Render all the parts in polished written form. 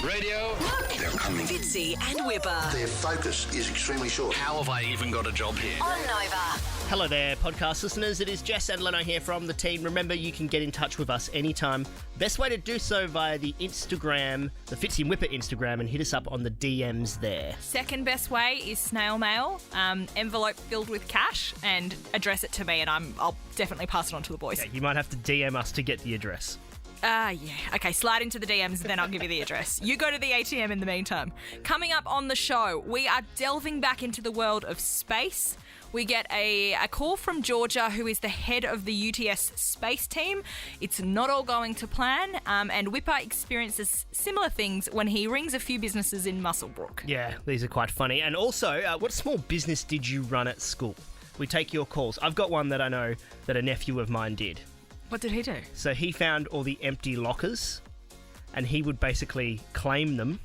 Radio. They're coming. Fitzy and Wippa. Their focus is extremely short. How have I even got a job here? On Nova. Hello there, podcast listeners. It is Jess and Leno here from the team. Remember, you can get in touch with us anytime. Best way to do so via the Instagram, the Fitzy and Wippa Instagram, and hit us up on the DMs there. Second best way is snail mail, envelope filled with cash, and address it to me, and I'll definitely pass it on to the boys. Yeah, you might have to DM us to get the address. Yeah. Okay, slide into the DMs, then I'll give you the address. You go to the ATM in the meantime. Coming up on the show, we are delving back into the world of space. We get a call from Georgia, who is the head of the UTS space team. It's not all going to plan, and Wippa experiences similar things when he rings a few businesses in Muswellbrook. Yeah, these are quite funny. And also, what small business did you run at school? We take your calls. I've got one that I know that a nephew of mine did. What did he do? So he found all the empty lockers, and he would basically claim them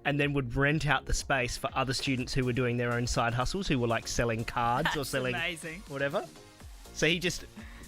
and then would rent out the space for other students who were doing their own side hustles, who were like selling cards or selling amazing. Whatever. So he just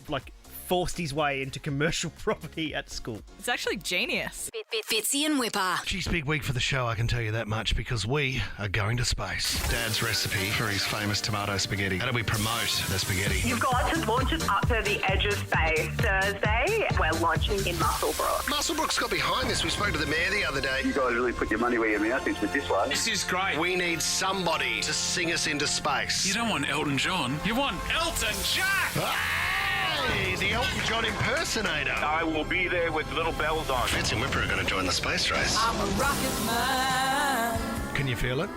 like forced his way into commercial property at school. It's actually genius. Fitzy and Wippa. Geez, big week for the show, I can tell you that much, because we are going to space. Dad's recipe for his famous tomato spaghetti. How do we promote the spaghetti? You've got to launch it up to the edge of space. Thursday, we're launching in Muswellbrook. Muswellbrook's got behind this. We spoke to the mayor the other day. You guys really put your money where your mouth is with this one. This is great. We need somebody to sing us into space. You don't want Elton John. You want Elton Jack! Hey, the Elton John impersonator. I will be there with little bells on. Fitz and Wippa are going to join the space race. I'm a rocket man. Can you feel it?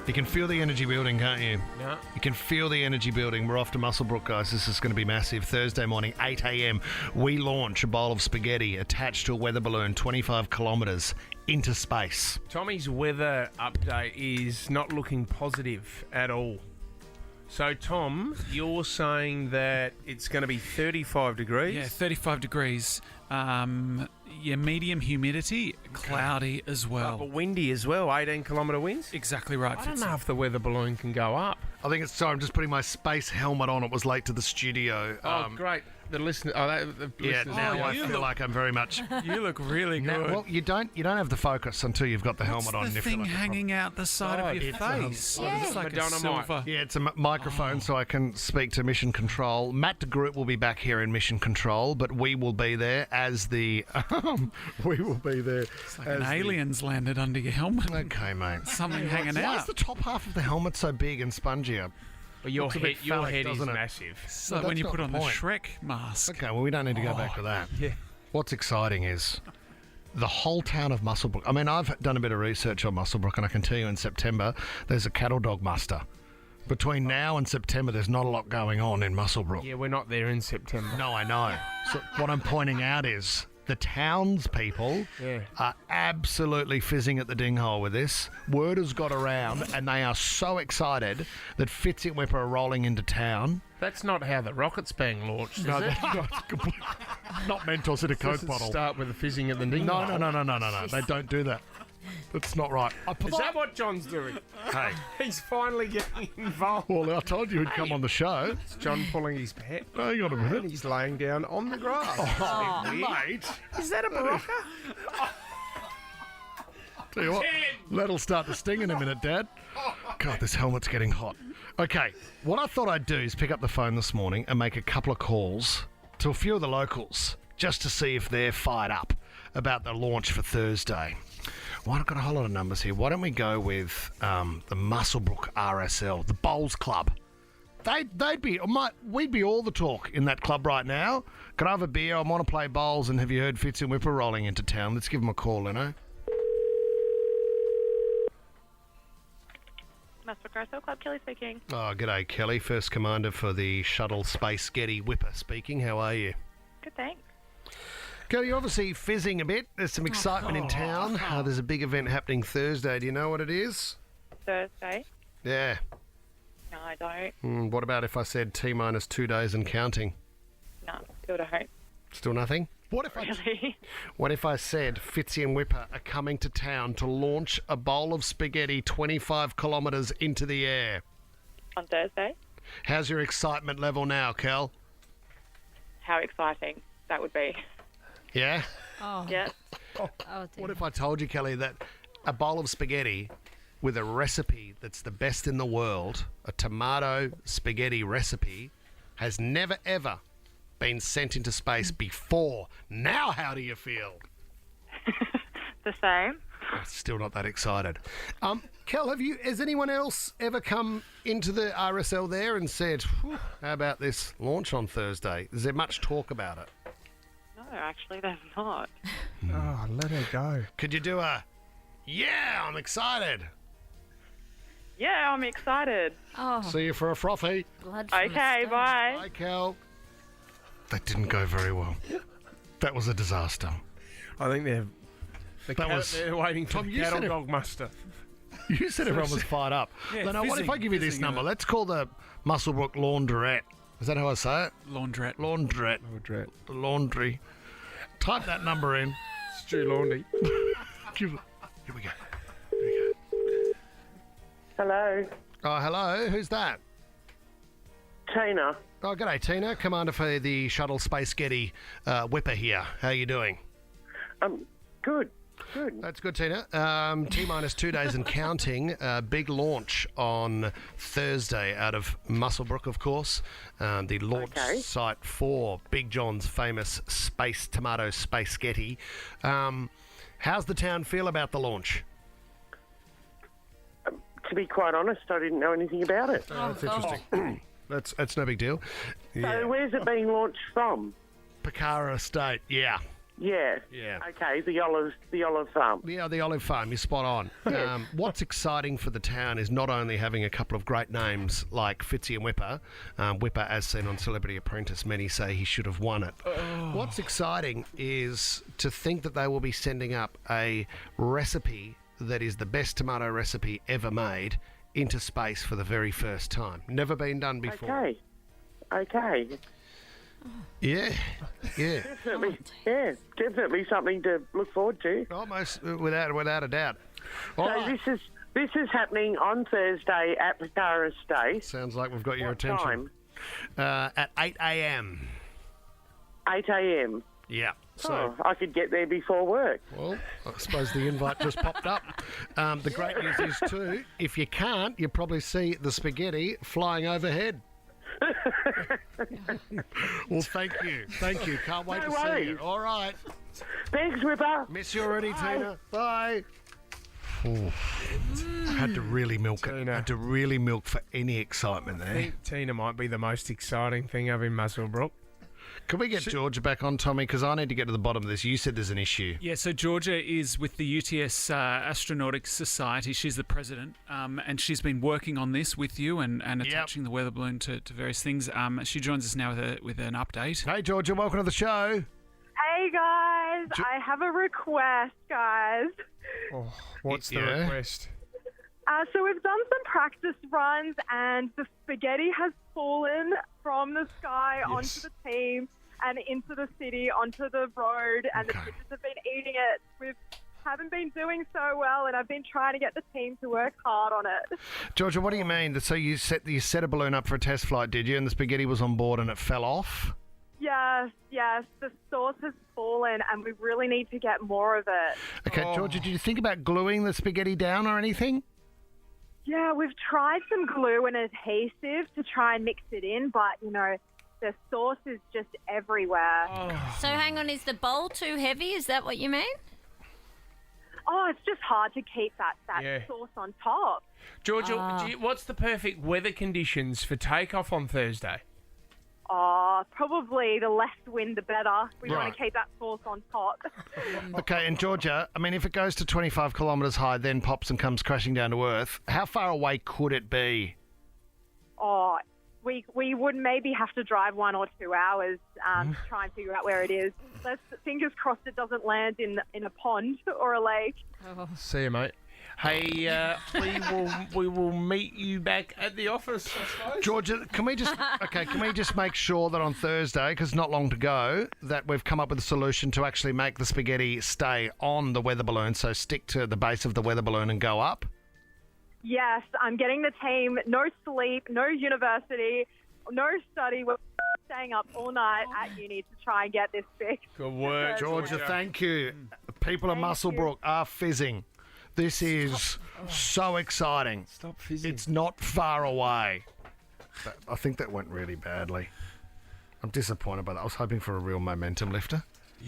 You can feel the energy building, can't you? Yeah. You can feel the energy building. We're off to Muswellbrook, guys. This is going to be massive. Thursday morning, 8 a.m. We launch a bowl of spaghetti attached to a weather balloon 25 kilometres into space. Tommy's weather update is not looking positive at all. So, Tom, you're saying that it's going to be 35 degrees? Yeah, 35 degrees. Medium humidity, cloudy as well. But windy as well, 18-kilometre winds? Exactly right. I don't know if the weather balloon can go up. I think it's sorry. I'm just putting my space helmet on. It was late to the studio. Oh, great. The listener. Yeah, now I feel like I'm very much. You look really good. Well, you don't have the focus until you've got the helmet on. What's the thing hanging out the side of your face? It's like a Madonna silver. Yeah, it's a microphone, so I can speak to Mission Control. Matt DeGroot will be back here in Mission Control, but we will be there as the. We will be there. It's like an alien's landed under your helmet. Okay, mate. Something hanging Why out. is the top half of the helmet so big and spongier? Well, your Looks a bit head, your phallic, head is doesn't it? massive. It's Well, like when that's you not put the on the point. Shrek mask. Okay, well, we don't need to go back to that. Yeah. What's exciting is the whole town of Muswellbrook. I mean, I've done a bit of research on Muswellbrook, and I can tell you in September there's a cattle dog muster. Between now and September, there's not a lot going on in Muswellbrook. Yeah, we're not there in September. No, I know. So what I'm pointing out is the townspeople are absolutely fizzing at the dinghole with this. Word has got around, and they are so excited that Fitz and Wippa are rolling into town. That's not how the rocket's being launched, is it? That's not Mentos in a Coke Doesn't bottle. start with the fizzing at the ding. No. They don't do that. That's not right. Is that what John's doing? Hey. He's finally getting involved. Well, I told you he'd come on the show. It's John pulling his pet. Hang on a minute. And he's laying down on the grass. Oh, mate. Is that a barocca? Tell you what, that'll start to sting in a minute, Dad. God, this helmet's getting hot. Okay, what I thought I'd do is pick up the phone this morning and make a couple of calls to a few of the locals just to see if they're fired up about the launch for Thursday. Well, I've got a whole lot of numbers here. Why don't we go with the Muswellbrook RSL, the Bowls Club? We'd be all the talk in that club right now. Can I have a beer? I want to play bowls. And have you heard Fitz and Wippa rolling into town? Let's give them a call, Leno. Muswellbrook RSL Club, Kelly speaking. Oh, g'day, Kelly. First commander for the shuttle space-ghetti. Wippa speaking. How are you? Good, thanks. Kelly, you're obviously fizzing a bit. There's some excitement in town. There's a big event happening Thursday. Do you know what it is? Thursday? Yeah. No, I don't. What about if I said T-minus 2 days and counting? No, still don't. Still nothing? What if I said Fitzy and Wippa are coming to town to launch a bowl of spaghetti 25 kilometres into the air? On Thursday? How's your excitement level now, Kel? How exciting that would be. Yeah? Yeah. Oh, dear. What if I told you, Kelly, that a bowl of spaghetti with a recipe that's the best in the world, a tomato spaghetti recipe, has never ever been sent into space before? Now, how do you feel? The same. Still not that excited. Kel, has anyone else ever come into the RSL there and said, how about this launch on Thursday? Is there much talk about it? No, actually, there's not. Oh, let her go. Could you do a, yeah, I'm excited? Yeah, I'm excited. Oh, See you for a frothy. blood from Okay, a stone. bye. Bye, Kel. That didn't go very well. That was a disaster. I think they're waiting for Tom, the you cattle said it- dog muster. You said everyone was fired up. Yeah, No, what if I give you this fizzing, number? isn't it? Let's call the Muswellbrook Laundrette. Is that how I say it? Laundrette. Laundrette. The laundry. Type that number in. Stu Laundry. Here we go. Hello, Oh, hello. Who's that? Tina. Oh, g'day, Tina. Commander for the shuttle space-ghetti Wippa here. How you doing? Good. That's good, Tina. T-minus 2 days and counting. Big launch on Thursday out of Muswellbrook, of course. The launch site for Big John's famous tomato space-ghetti. How's the town feel about the launch? To be quite honest, I didn't know anything about it. That's interesting. That's no big deal. So where's it being launched from? Picara Estate, yeah. Yeah. Yeah. Okay, the olive farm. Yeah, the olive farm, you're spot on. What's exciting for the town is not only having a couple of great names like Fitzy and Wippa. Wippa, as seen on Celebrity Apprentice, many say he should have won it. What's exciting is to think that they will be sending up a recipe that is the best tomato recipe ever made into space for the very first time. Never been done before. Okay. Yeah. Definitely something to look forward to. Almost without a doubt. All So right. this is happening on Thursday at Picara Estate. Sounds like we've got your What attention. time? At 8 a.m. 8 a.m. Yeah. So, I could get there before work. well, I suppose the invite just popped up. The great news is, too, if you can't, you'll probably see the spaghetti flying overhead. Well, thank you. Can't wait No to see worries. you. All right. Thanks, Wippa. Miss you already, Bye. Tina. Bye. Had to really milk it. Tina. Had to really milk for any excitement I there. think Tina might be the most exciting thing up in Muswellbrook. Can we get Georgia back on, Tommy? Because I need to get to the bottom of this. You said there's an issue. Yeah, so Georgia is with the UTS Astronautics Society. She's the president, and she's been working on this with you and attaching the weather balloon to various things. She joins us now with an update. Hey, Georgia, welcome to the show. Hey guys, I have a request, guys. Oh, what's the Yeah. request? So we've done some practice runs, and the spaghetti has fallen from the sky onto the team and into the city, onto the road, and the kids have been eating it. We haven't been doing so well, and I've been trying to get the team to work hard on it. Georgia, what do you mean? So you set a balloon up for a test flight, did you? And the spaghetti was on board and it fell off? Yes, the sauce has fallen, and we really need to get more of it. Okay, Georgia, did you think about gluing the spaghetti down or anything? Yeah, we've tried some glue and adhesive to try and mix it in, but, the sauce is just everywhere. So hang on, is the bowl too heavy? Is that what you mean? Oh, it's just hard to keep that Yeah. sauce on top. Georgia, what's the perfect weather conditions for takeoff on Thursday? Oh, probably the less wind, the better. We Right. want to keep that sauce on top. Okay, and Georgia, I mean, if it goes to 25 kilometres high, then pops and comes crashing down to Earth, how far away could it be? Oh, we would maybe have to drive 1 or 2 hours to try and figure out where it is. Let's fingers crossed it doesn't land in a pond or a lake. See you, mate. Hey, we will meet you back at the office, I suppose. Georgia, can we just make sure that on Thursday, because not long to go, that we've come up with a solution to actually make the spaghetti stay on the weather balloon, so stick to the base of the weather balloon and go up? Yes, I'm getting the team no sleep, no university, no study. We're staying up all night at uni to try and get this fixed. Good work, Georgia, thank you. People of Muswellbrook are fizzing. This is so exciting. Stop fizzing. It's not far away. I think that went really badly. I'm disappointed by that. I was hoping for a real momentum lifter,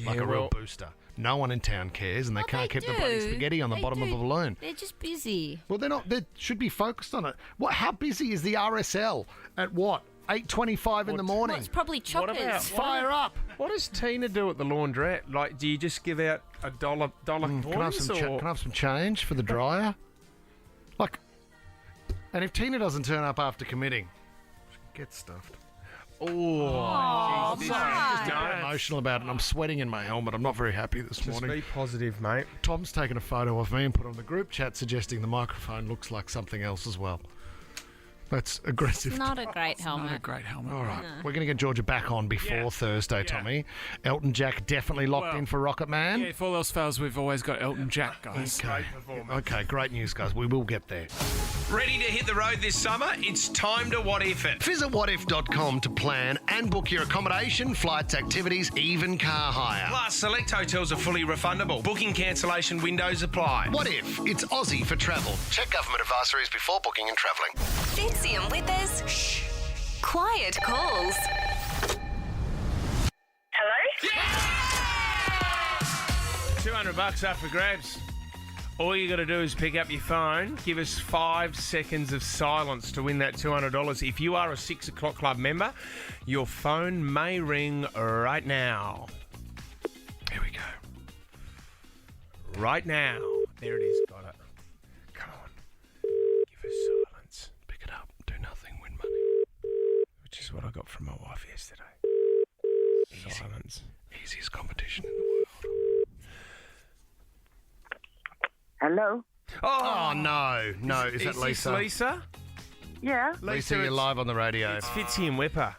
like a real booster. No one in town cares, and they can't keep the bloody spaghetti on the bottom of a balloon. They're just busy. Well, they're not. They should be focused on it. What? How busy is the RSL at what? 8:25 in the morning. Well, it's probably choppers. Fire up! What does Tina do at the laundrette? Like, do you just give out a dollar Can I have coins? can I have some change for the dryer? Like, and if Tina doesn't turn up after committing, get stuffed. Oh, I'm sorry. I'm just a bit emotional about it. And I'm sweating in my helmet. I'm not very happy this Just morning. be positive, mate. Tom's taken a photo of me and put it on the group chat, suggesting the microphone looks like something else as well. That's aggressive. It's not a great helmet. Not a great helmet. All right. We're going to get Georgia back on before Thursday, Tommy. Elton Jack definitely locked in for Rocket Man. Yeah, if all else fails, we've always got Elton Jack, guys. Okay, great news, guys. We will get there. Ready to hit the road this summer? It's time to What If It. Visit whatif.com to plan and book your accommodation, flights, activities, even car hire. Plus, select hotels are fully refundable. Booking cancellation windows apply. What If? It's Aussie for travel. Check government advisories before booking and travelling. Fitzy and Whippers. Shh. Quiet calls. Hello? $200 up for grabs. All you got to do is pick up your phone, give us 5 seconds of silence to win that $200. If you are a 6 o'clock club member, your phone may ring right now. Here we go. Right now. There it is. Got it. Come on. Give us silence. Pick it up. Do nothing. Win money. Which is what I got from my wife yesterday. Silence. Easiest competition in the world. Hello? Oh, no. No, is that this Lisa? Lisa? Yeah? Lisa, you're live on the radio. It's Fitzy and Wippa.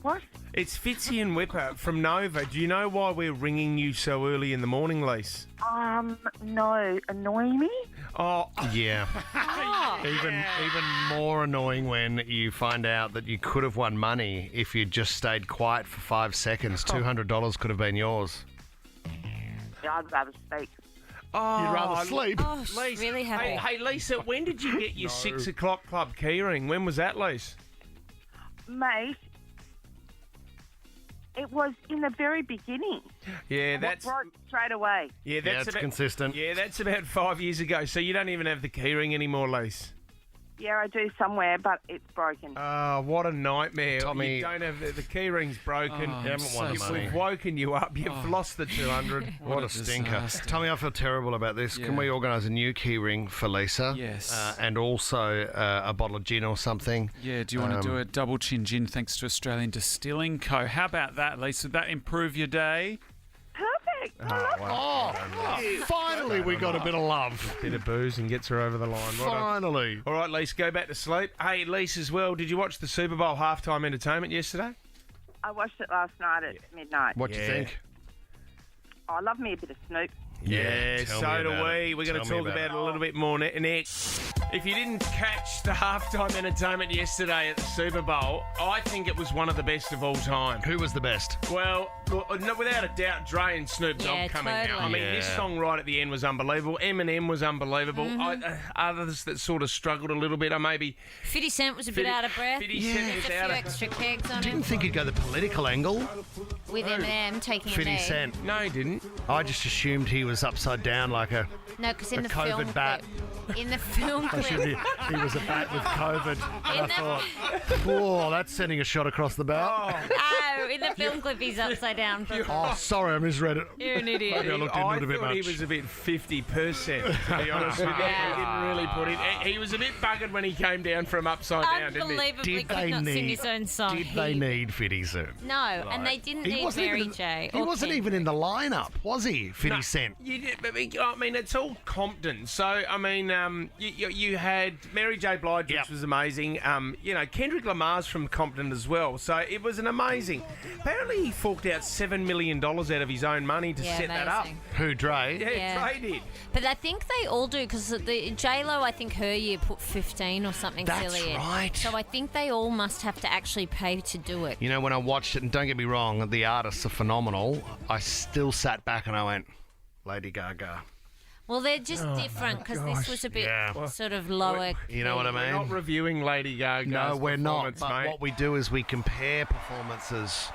What? It's Fitzy and Wippa from Nova. Do you know why we're ringing you so early in the morning, Lise? No. Annoying me? Oh, Yeah. Even more annoying when you find out that you could have won money if you'd just stayed quiet for 5 seconds. $200 could have been yours. Yeah, I'd rather speak. oh, You'd rather sleep. Oh, she's really happy. Hey, Lisa, when did you get your 6 o'clock club keyring? When was that, Lise? Mate, it was in the very beginning. Yeah, that's Broke straight away. that's it's consistent. Yeah, that's about 5 years ago. So you don't even have the keyring anymore, Lise. Yeah, I do somewhere, but it's broken. Oh, what a nightmare. Tommy- You don't have the keyring's broken. Oh, You haven't won the so money. We've woken you up. You've lost the 200. What a stinker. disaster. Tommy, I feel terrible about this. Can Yeah. we organise a new key ring for Lisa? Yes. And also a bottle of gin or something. Yeah, do you want to do a double chin gin thanks to Australian Distilling Co? How about that, Lisa? Would that improve your day? Perfect. Finally, we got a bit of love. Bit of booze and gets her over the line. Right on. Finally. All right, Lise, go back to sleep. Hey, Lise, as well, did you watch the Super Bowl halftime entertainment yesterday? I watched it last night at midnight. What do you think? I love me a bit of Snoop. Yeah, tell so me do about we. it. We're going to Tell me talk about about it a little bit more next. If you didn't catch the halftime entertainment yesterday at the Super Bowl, I think it was one of the best of all time. Who was the best? Well, no, without a doubt, Dre and Snoop Dogg Yeah, coming totally. out. I mean, this Yeah. song right at the end was unbelievable. Eminem was unbelievable. Others that sort of struggled a little bit, I maybe... 50 Cent was a bit out of breath. 50 Cent Just was a few out of... extra kegs on Didn't him. think he'd go the political angle. With Eminem taking a 50 knee. Cent. No, he didn't. I just assumed he was upside down like a... No, because in A the COVID film bat. clip. In the film I should clip. he was a bat with COVID. And I In the- thought, whoa, that's sending a shot across the bow. Oh, in the film clip, he's upside down. Oh, sorry, I misread it. You're an idiot. Maybe I looked into it a bit thought much. he was a bit 50%, to be honest with you. He didn't really put it... He was a bit buggered when he came down from upside down, didn't he? Unbelievably could not sing his own song. Did they need 50 Cent? No, and they didn't need Mary J. He or wasn't Ken. even in the lineup, was he? 50 Cent. You did, I mean, it's all Compton. So, I mean, you had Mary J. Blige, which was amazing. Kendrick Lamar's from Compton as well. So it was an amazing. Apparently, he forked out $7 million out of his own money to set that up. Who, Dre? Yeah, Dre did. But I think they all do because the J-Lo, I think her year put 15 or something silly in. That's right. So I think they all must have to actually pay to do it. You know, when I watched it, and don't get me wrong, the artists are phenomenal, I still sat back and I went, Lady Gaga. Well, they're just different because this was a bit sort of lower. You know what I mean? We're not reviewing Lady Gaga's No, we're not. But mate. what we do is we compare performances.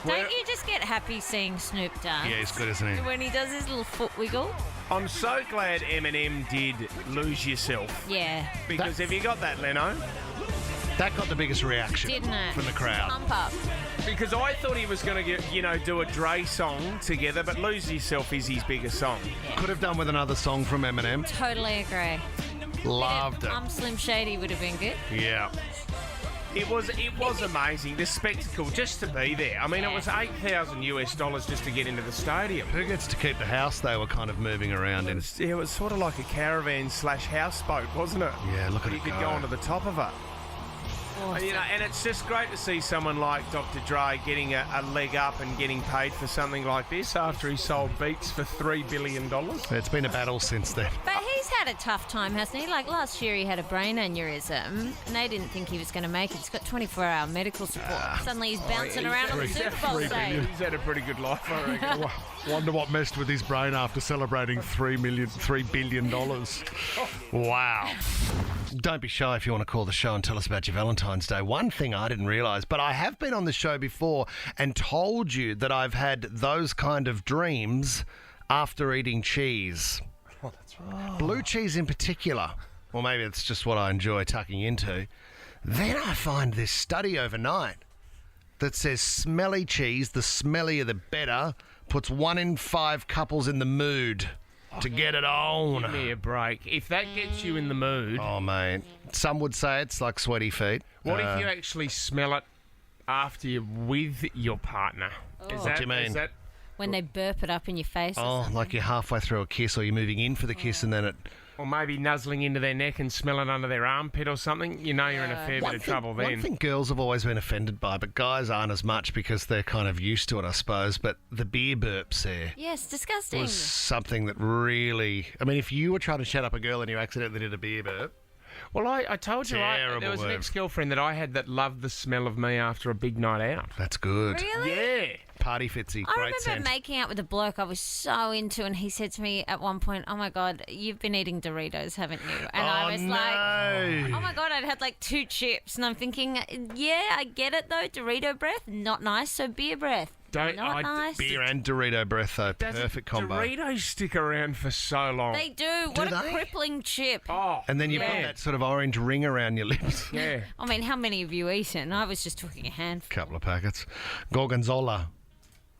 Don't you just get happy seeing Snoop dance? Yeah, he's good, isn't he? When he does his little foot wiggle. I'm so glad Eminem did Lose Yourself. Yeah. Because have you got that, Leno? That got the biggest reaction Didn't it? from the crowd. Pump up. Because I thought he was going to do a Dre song together, but Lose Yourself is his biggest song. Could have done with another song from Eminem. Totally agree. Loved it. Slim Shady would have been good. Yeah. It was amazing, the spectacle, just to be there. I mean, it was $8,000 just to get into the stadium. Who gets to keep the house they were kind of moving around in? It was sort of like a caravan / houseboat, wasn't it? Yeah, look at you it could go. go onto the top of it. Awesome. And it's just great to see someone like Dr. Dre getting a leg up and getting paid for something like this after he sold Beats for $3 billion. It's been a battle since then. But he's had a tough time, hasn't he? Like last year he had a brain aneurysm and they didn't think he was going to make it. He's got 24-hour medical support. Suddenly he's bouncing around on the Super Bowl stage. He's had a pretty good life, I reckon. Wonder what messed with his brain after celebrating $3 billion. Wow. Don't be shy if you want to call the show and tell us about your Valentine's Day. One thing I didn't realise, but I have been on the show before and told you that I've had those kind of dreams after eating cheese. Oh, that's right. Blue cheese in particular. Or maybe it's just what I enjoy tucking into. Then I find this study overnight that says smelly cheese, the smellier the better, puts 1 in 5 couples in the mood to get it on. Give me a break. If that gets you in the mood... Oh, mate. Some would say it's like sweaty feet. What if you actually smell it after you're with your partner? What do you mean? When they burp it up in your face. Oh, like you're halfway through a kiss or you're moving in for the kiss and then it... Or maybe nuzzling into their neck and smell it under their armpit or something. You know you're in a fair bit of trouble then. One thing girls have always been offended by, but guys aren't as much because they're kind of used to it, I suppose. But the beer burps there Yes, disgusting. was something that really... I mean, if you were trying to shut up a girl and you accidentally did a beer burp... Well, I told you, there was an verb. ex-girlfriend that I had that loved the smell of me after a big night out. That's good. Really? Yeah. Party fitzy, I great remember scent. making out with a bloke I was so into, and he said to me at one point, "Oh my God, you've been eating Doritos, haven't you?" And I was like, "Oh my God, I'd had like 2 chips," and I'm thinking, "Yeah, I get it though. Dorito breath, not nice. So beer breath, not nice." Beer and Dorito breath, though. Perfect combo. Doritos stick around for so long. They do. What a crippling chip. Oh, And then you've got that sort of orange ring around your lips. Yeah. I mean, how many have you eaten? I was just talking a handful. Couple of packets. Gorgonzola.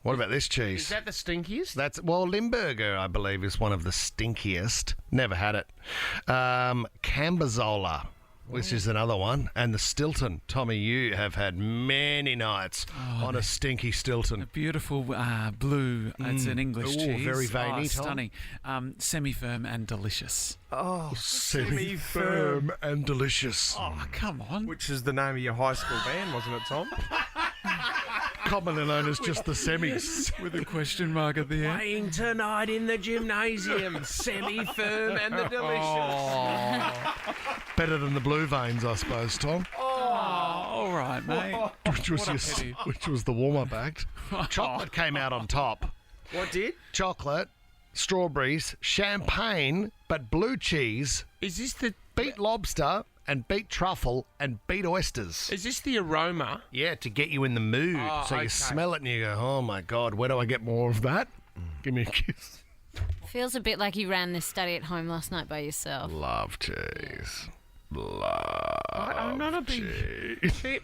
What about this cheese? Is that the stinkiest? Well, Limburger, I believe, is one of the stinkiest. Never had it. Camberzola, which is another one. And the Stilton. Tommy, you have had many nights on a stinky Stilton. A beautiful blue. It's an English Ooh, cheese. very veiny, Tom. Stunning. Semi-firm and delicious. Oh, semi-firm and delicious. Oh, come on. Which is the name of your high school band, wasn't it, Tom? Commonly known as just the semis. With a question mark at the end. Playing tonight in the gymnasium. Semi-firm and the delicious. Better than the blue veins, I suppose, Tom. All right, mate. Which was the warm-up act. Chocolate came out on top. What did? Chocolate, strawberries, champagne, but blue cheese. Is this the beet lobster and beet truffle and beet oysters? Is this the aroma? Yeah, to get you in the mood. So you smell it and you go, oh my God, where do I get more of that? Give me a kiss. Feels a bit like you ran this study at home last night by yourself. Love cheese. I'm not a big...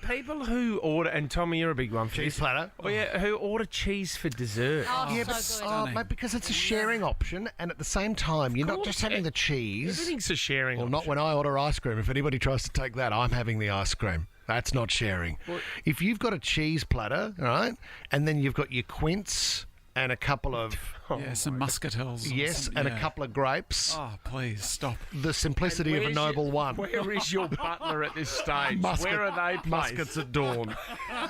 People who order... And Tommy, you're a big one for cheese this. platter. Oh, yeah, who order cheese for dessert. Oh, Yeah, so but good. mate, because it's a sharing option, and at the same time, you're not just having the cheese. Everything's a sharing Well, option. not when I order ice cream. If anybody tries to take that, I'm having the ice cream. That's not sharing. If you've got a cheese platter, all right, and then you've got your quince and a couple of... some muscatels. Yes, and a couple of grapes. Oh, please, stop. The simplicity of a noble one. Where is your butler at this stage? Where are they placed? Muskets at dawn.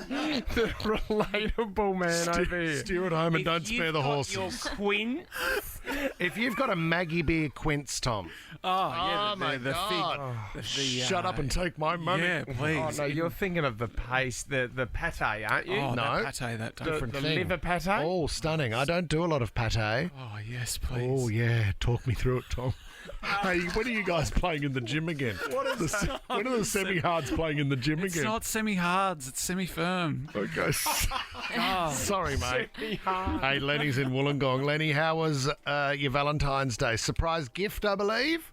The relatable man over here. Steer it home and don't spare the horses. Your quince. If you've got a Maggie Beer quince, Tom. The God. Shut up and take my money. Yeah, please. Oh, no, you're thinking of the paste, the pate, aren't you? Oh, No. that pate, that Different the thing. liver pate? Oh, stunning. I don't do a lot of pate. Oh, yes, please. Oh, yeah. Talk me through it, Tom. Hey, when are you guys playing in the gym again? When are the semi-hards playing in the gym It's again? not semi-hards, it's semi-firm. Okay. Oh. Sorry, mate. Semi-hard. Hey, Lenny's in Wollongong. Lenny, how was your Valentine's Day? Surprise gift, I believe?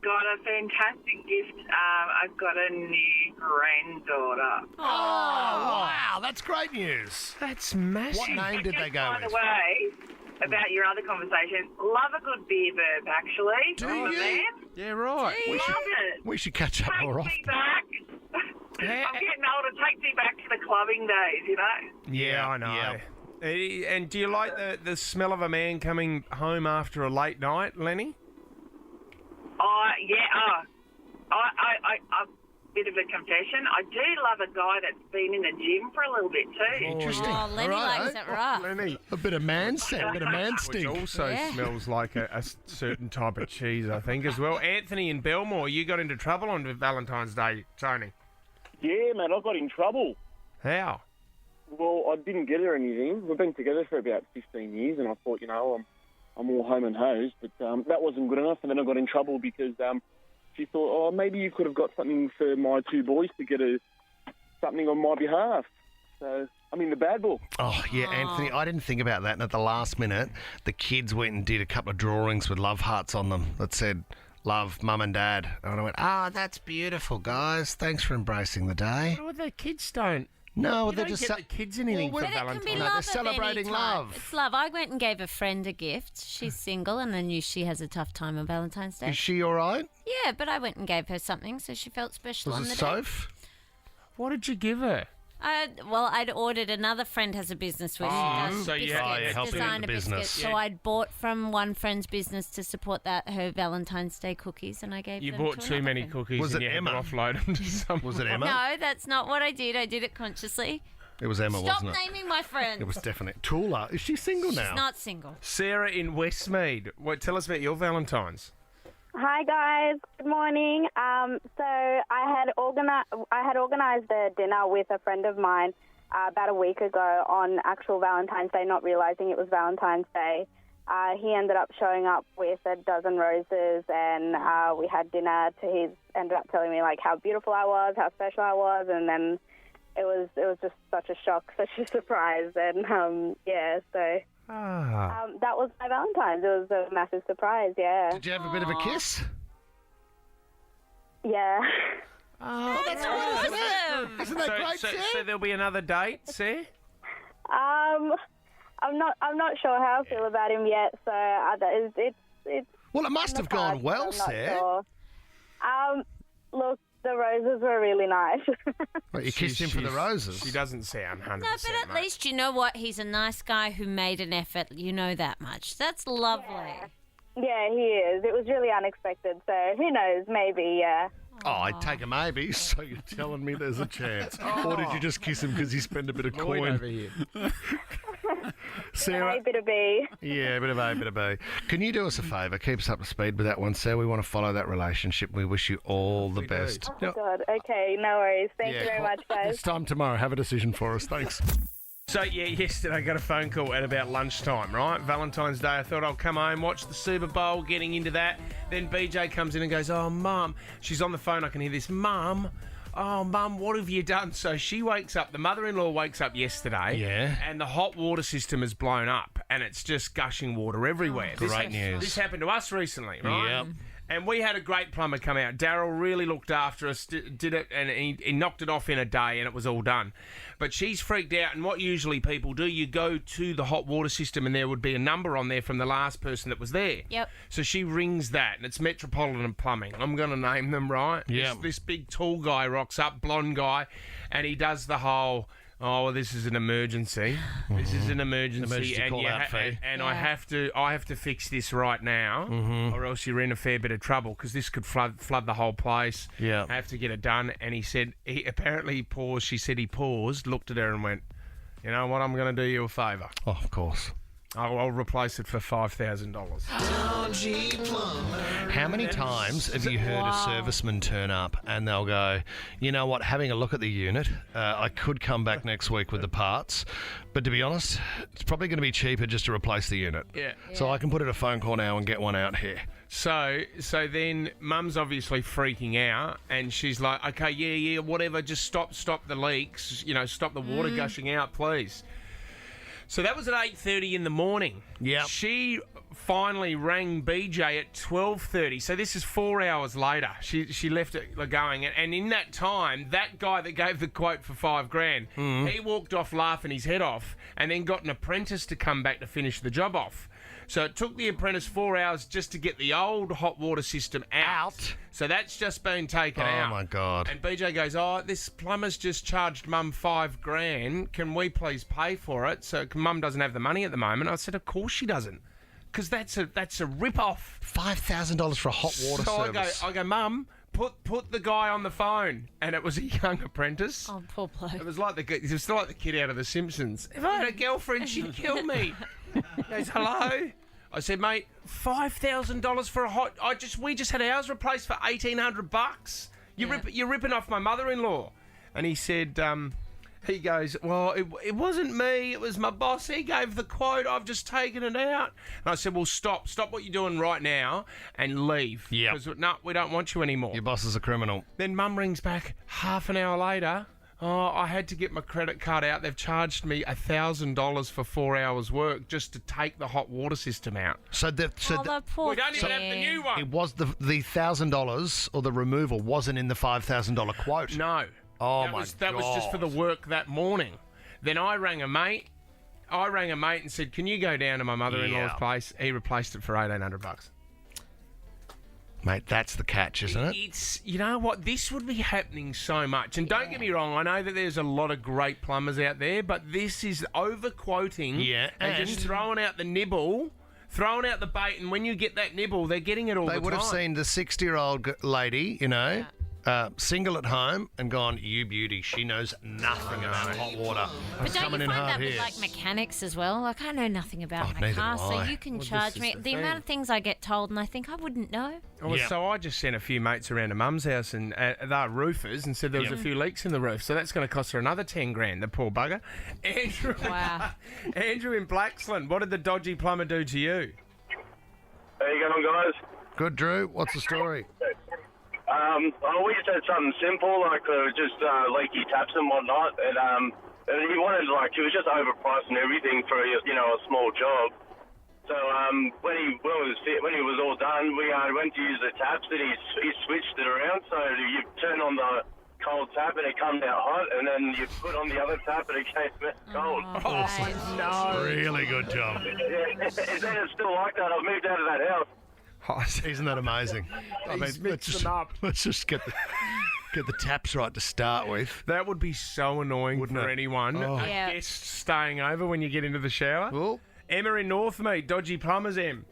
Got a fantastic gift. I've got a new granddaughter. Oh, wow. That's great news. That's massive. What name did they go By with? the way, about your other conversation, love a good beer burp, actually. Do I'm a you? man. Yeah, right. Love it. We should catch up more Takes often. me back. I'm getting older. Takes me back to the clubbing days, you know? Yeah, I know. And do you like the smell of a man coming home after a late night, Lenny? Bit of a confession. I do love a guy that's been in the gym for a little bit too. Interesting. Oh, Lenny likes it rough. Lenny. A bit of man scent, a bit of man Which stink. also Yeah. smells like a certain type of cheese, I think, as well. Anthony in Belmore, you got into trouble on Valentine's Day, Tony. Yeah, mate, I got in trouble. How? Well, I didn't get her anything. We've been together for about 15 years, and I thought, I'm all home and hosed, but that wasn't good enough, and then I got in trouble because she thought, maybe you could have got something for my two boys to get something on my behalf. So I'm in the bad book. Oh, yeah, Anthony, I didn't think about that. And at the last minute, the kids went and did a couple of drawings with love hearts on them that said, love, mum and dad. And I went, that's beautiful, guys. Thanks for embracing the day. Well, the kids don't. No, You they're don't just get the kids anything for But it can Valentine's be Day. No, love they're at celebrating any time. love. It's love. I went and gave a friend a gift. She's single, and I knew she has a tough time on Valentine's Day. Is she all right? Yeah, but I went and gave her something, so she felt special on Was the it day. Soph? What did you give her? I'd ordered. Another friend has a business where she does so you biscuits, had to help her with the designer business. biscuits. So I'd bought from one friend's business to support her Valentine's Day cookies, and I gave You them bought to too another many friend. cookies Was and it you had Emma? to offload them to someone. Was it Emma? No, that's not what I did. I did it consciously. It was Emma, Stop wasn't it? naming my friends. It was definitely. Tula. Is she single now? She's not single. Sarah in Westmead. Tell us about your Valentine's. Hi guys, good morning. So I had organised a dinner with a friend of mine about a week ago on actual Valentine's Day, not realising it was Valentine's Day. He ended up showing up with a dozen roses, and we had dinner. He ended up telling me how beautiful I was, how special I was, and then it was just such a shock, such a surprise, and that was my Valentine's. It was a massive surprise. Yeah. Did you have a bit of a kiss? Yeah. Oh, that's awesome! Isn't that great, so Sarah? there'll be another date, Sarah? I'm not sure how I feel about him yet. So it's. Well, it must have gone well, I'm not Sarah. sure. Look, the roses were really nice. Well, you kissed him for the roses. She doesn't sound 100%. No, but at least you know what? He's a nice guy who made an effort. You know that much. That's lovely. Yeah, he is. It was really unexpected. So who knows? Maybe. Yeah. Oh, I'd take a maybe, so you're telling me there's a chance. Or did you just kiss him because he spent a bit of Lloyd coin? over here. Sarah? A bit of B. Yeah, a bit of A, bit of B. Can you do us a favour? Keep us up to speed with that one, Sarah. We want to follow that relationship. We wish you all the best. Oh, God. Okay, no worries. Thank you very much, guys. This time tomorrow, have a decision for us. Thanks. So, yesterday I got a phone call at about lunchtime, right? Valentine's Day. I thought I'll come home, watch the Super Bowl, getting into that. Then BJ comes in and goes, oh, Mum. She's on the phone. I can hear this. Mum, what have you done? So she wakes up. The mother-in-law wakes up yesterday. Yeah. And the hot water system has blown up. And it's just gushing water everywhere. Great news. This happened to us recently, right? Yep. And we had a great plumber come out. Daryl really looked after us, did it, and he knocked it off in a day, and it was all done. But she's freaked out, and what usually people do, you go to the hot water system, and there would be a number on there from the last person that was there. Yep. So she rings that, and it's Metropolitan Plumbing. I'm going to name them, right? Yeah. This big tall guy rocks up, blonde guy, and he does the whole... Oh well, this is an emergency. This is an emergency, Emergency and call-out fee. I have to fix this right now, or else you're in a fair bit of trouble because this could flood the whole place. Yeah. I have to get it done. And he said he paused. She said he paused, looked at her, and went, "You know what? I'm going to do you a favour. Oh, of course. I'll replace it for $5,000." How many times have you heard a serviceman turn up and they'll go, you know what, having a look at the unit, I could come back next week with the parts, but to be honest, it's probably going to be cheaper just to replace the unit. Yeah. So I can put in a phone call now and get one out here. So then Mum's obviously freaking out, and she's like, "Okay, yeah, whatever, just stop the leaks, stop the water gushing out, please." So that was at 8:30 in the morning. Yeah. She finally rang BJ at 12:30. So this is 4 hours later. She left it going, and in that time, that guy that gave the quote for $5,000, he walked off laughing his head off, and then got an apprentice to come back to finish the job off. So it took the apprentice 4 hours just to get the old hot water system out. So that's just been taken out. Oh, my God. And BJ goes, "Oh, this plumber's just charged Mum $5,000. Can we please pay for it?" So Mum doesn't have the money at the moment. I said, "Of course she doesn't, because that's a rip-off." $5,000 for a hot water service. I go, "Mum, put the guy on the phone," and it was a young apprentice. Oh, poor bloke. It was like the kid out of The Simpsons. If I had a girlfriend, she'd kill me. He goes, "Hello." I said, "Mate, $5,000 for a hot. We just had ours replaced for $1,800. You're ripping off my mother-in-law." And he said, he goes, "Well, it wasn't me. It was my boss. He gave the quote. I've just taken it out." And I said, "Well, stop what you're doing right now and leave. Yeah. Because no, we don't want you anymore." Your boss is a criminal. Then Mum rings back half an hour later. "Oh, I had to get my credit card out. They've charged me $1,000 for 4 hours work just to take the hot water system out." So we don't even have the new one. It was the $1,000 or the removal wasn't in the $5,000 quote. No. Oh, That was just for the work that morning. Then I rang a mate and said, "Can you go down to my mother-in-law's place?" He replaced it for $1,800. Mate, that's the catch, isn't it? It's, you know what, this would be happening so much. And don't get me wrong, I know that there's a lot of great plumbers out there, but this is over-quoting and just throwing out the nibble, throwing out the bait, and when you get that nibble, they're getting it all the time. They would have seen the 60-year-old lady, single at home, and gone, "You beauty, she knows nothing about hot water." But don't you find that with like mechanics as well? Like, I know nothing about my neither car, do so I. you can Well, charge this me. is the The thing. amount of things I get told, and I think I wouldn't know. Well, so I just sent a few mates around to Mum's house, and they're roofers, and said there was a few leaks in the roof, so that's going to cost her another $10,000. The poor bugger. Andrew, Andrew in Blaxland, what did the dodgy plumber do to you? How you going, guys? Good, Drew. What's the story? We just had something simple, like just leaky taps and whatnot, and he wanted, he was just overpriced and everything for a small job. So when he was all done, we went to use the taps, and he switched it around, so you turn on the cold tap and it comes out hot, and then you put on the other tap and it came out cold. Oh, no. Really good job. Is that still like that? I've moved out of that house. Isn't that amazing? Let's just get the taps right to start with. That would be so annoying for anyone. Oh. A guest staying over when you get into the shower. Well, Emma in Northmead, dodgy plumbers, Em.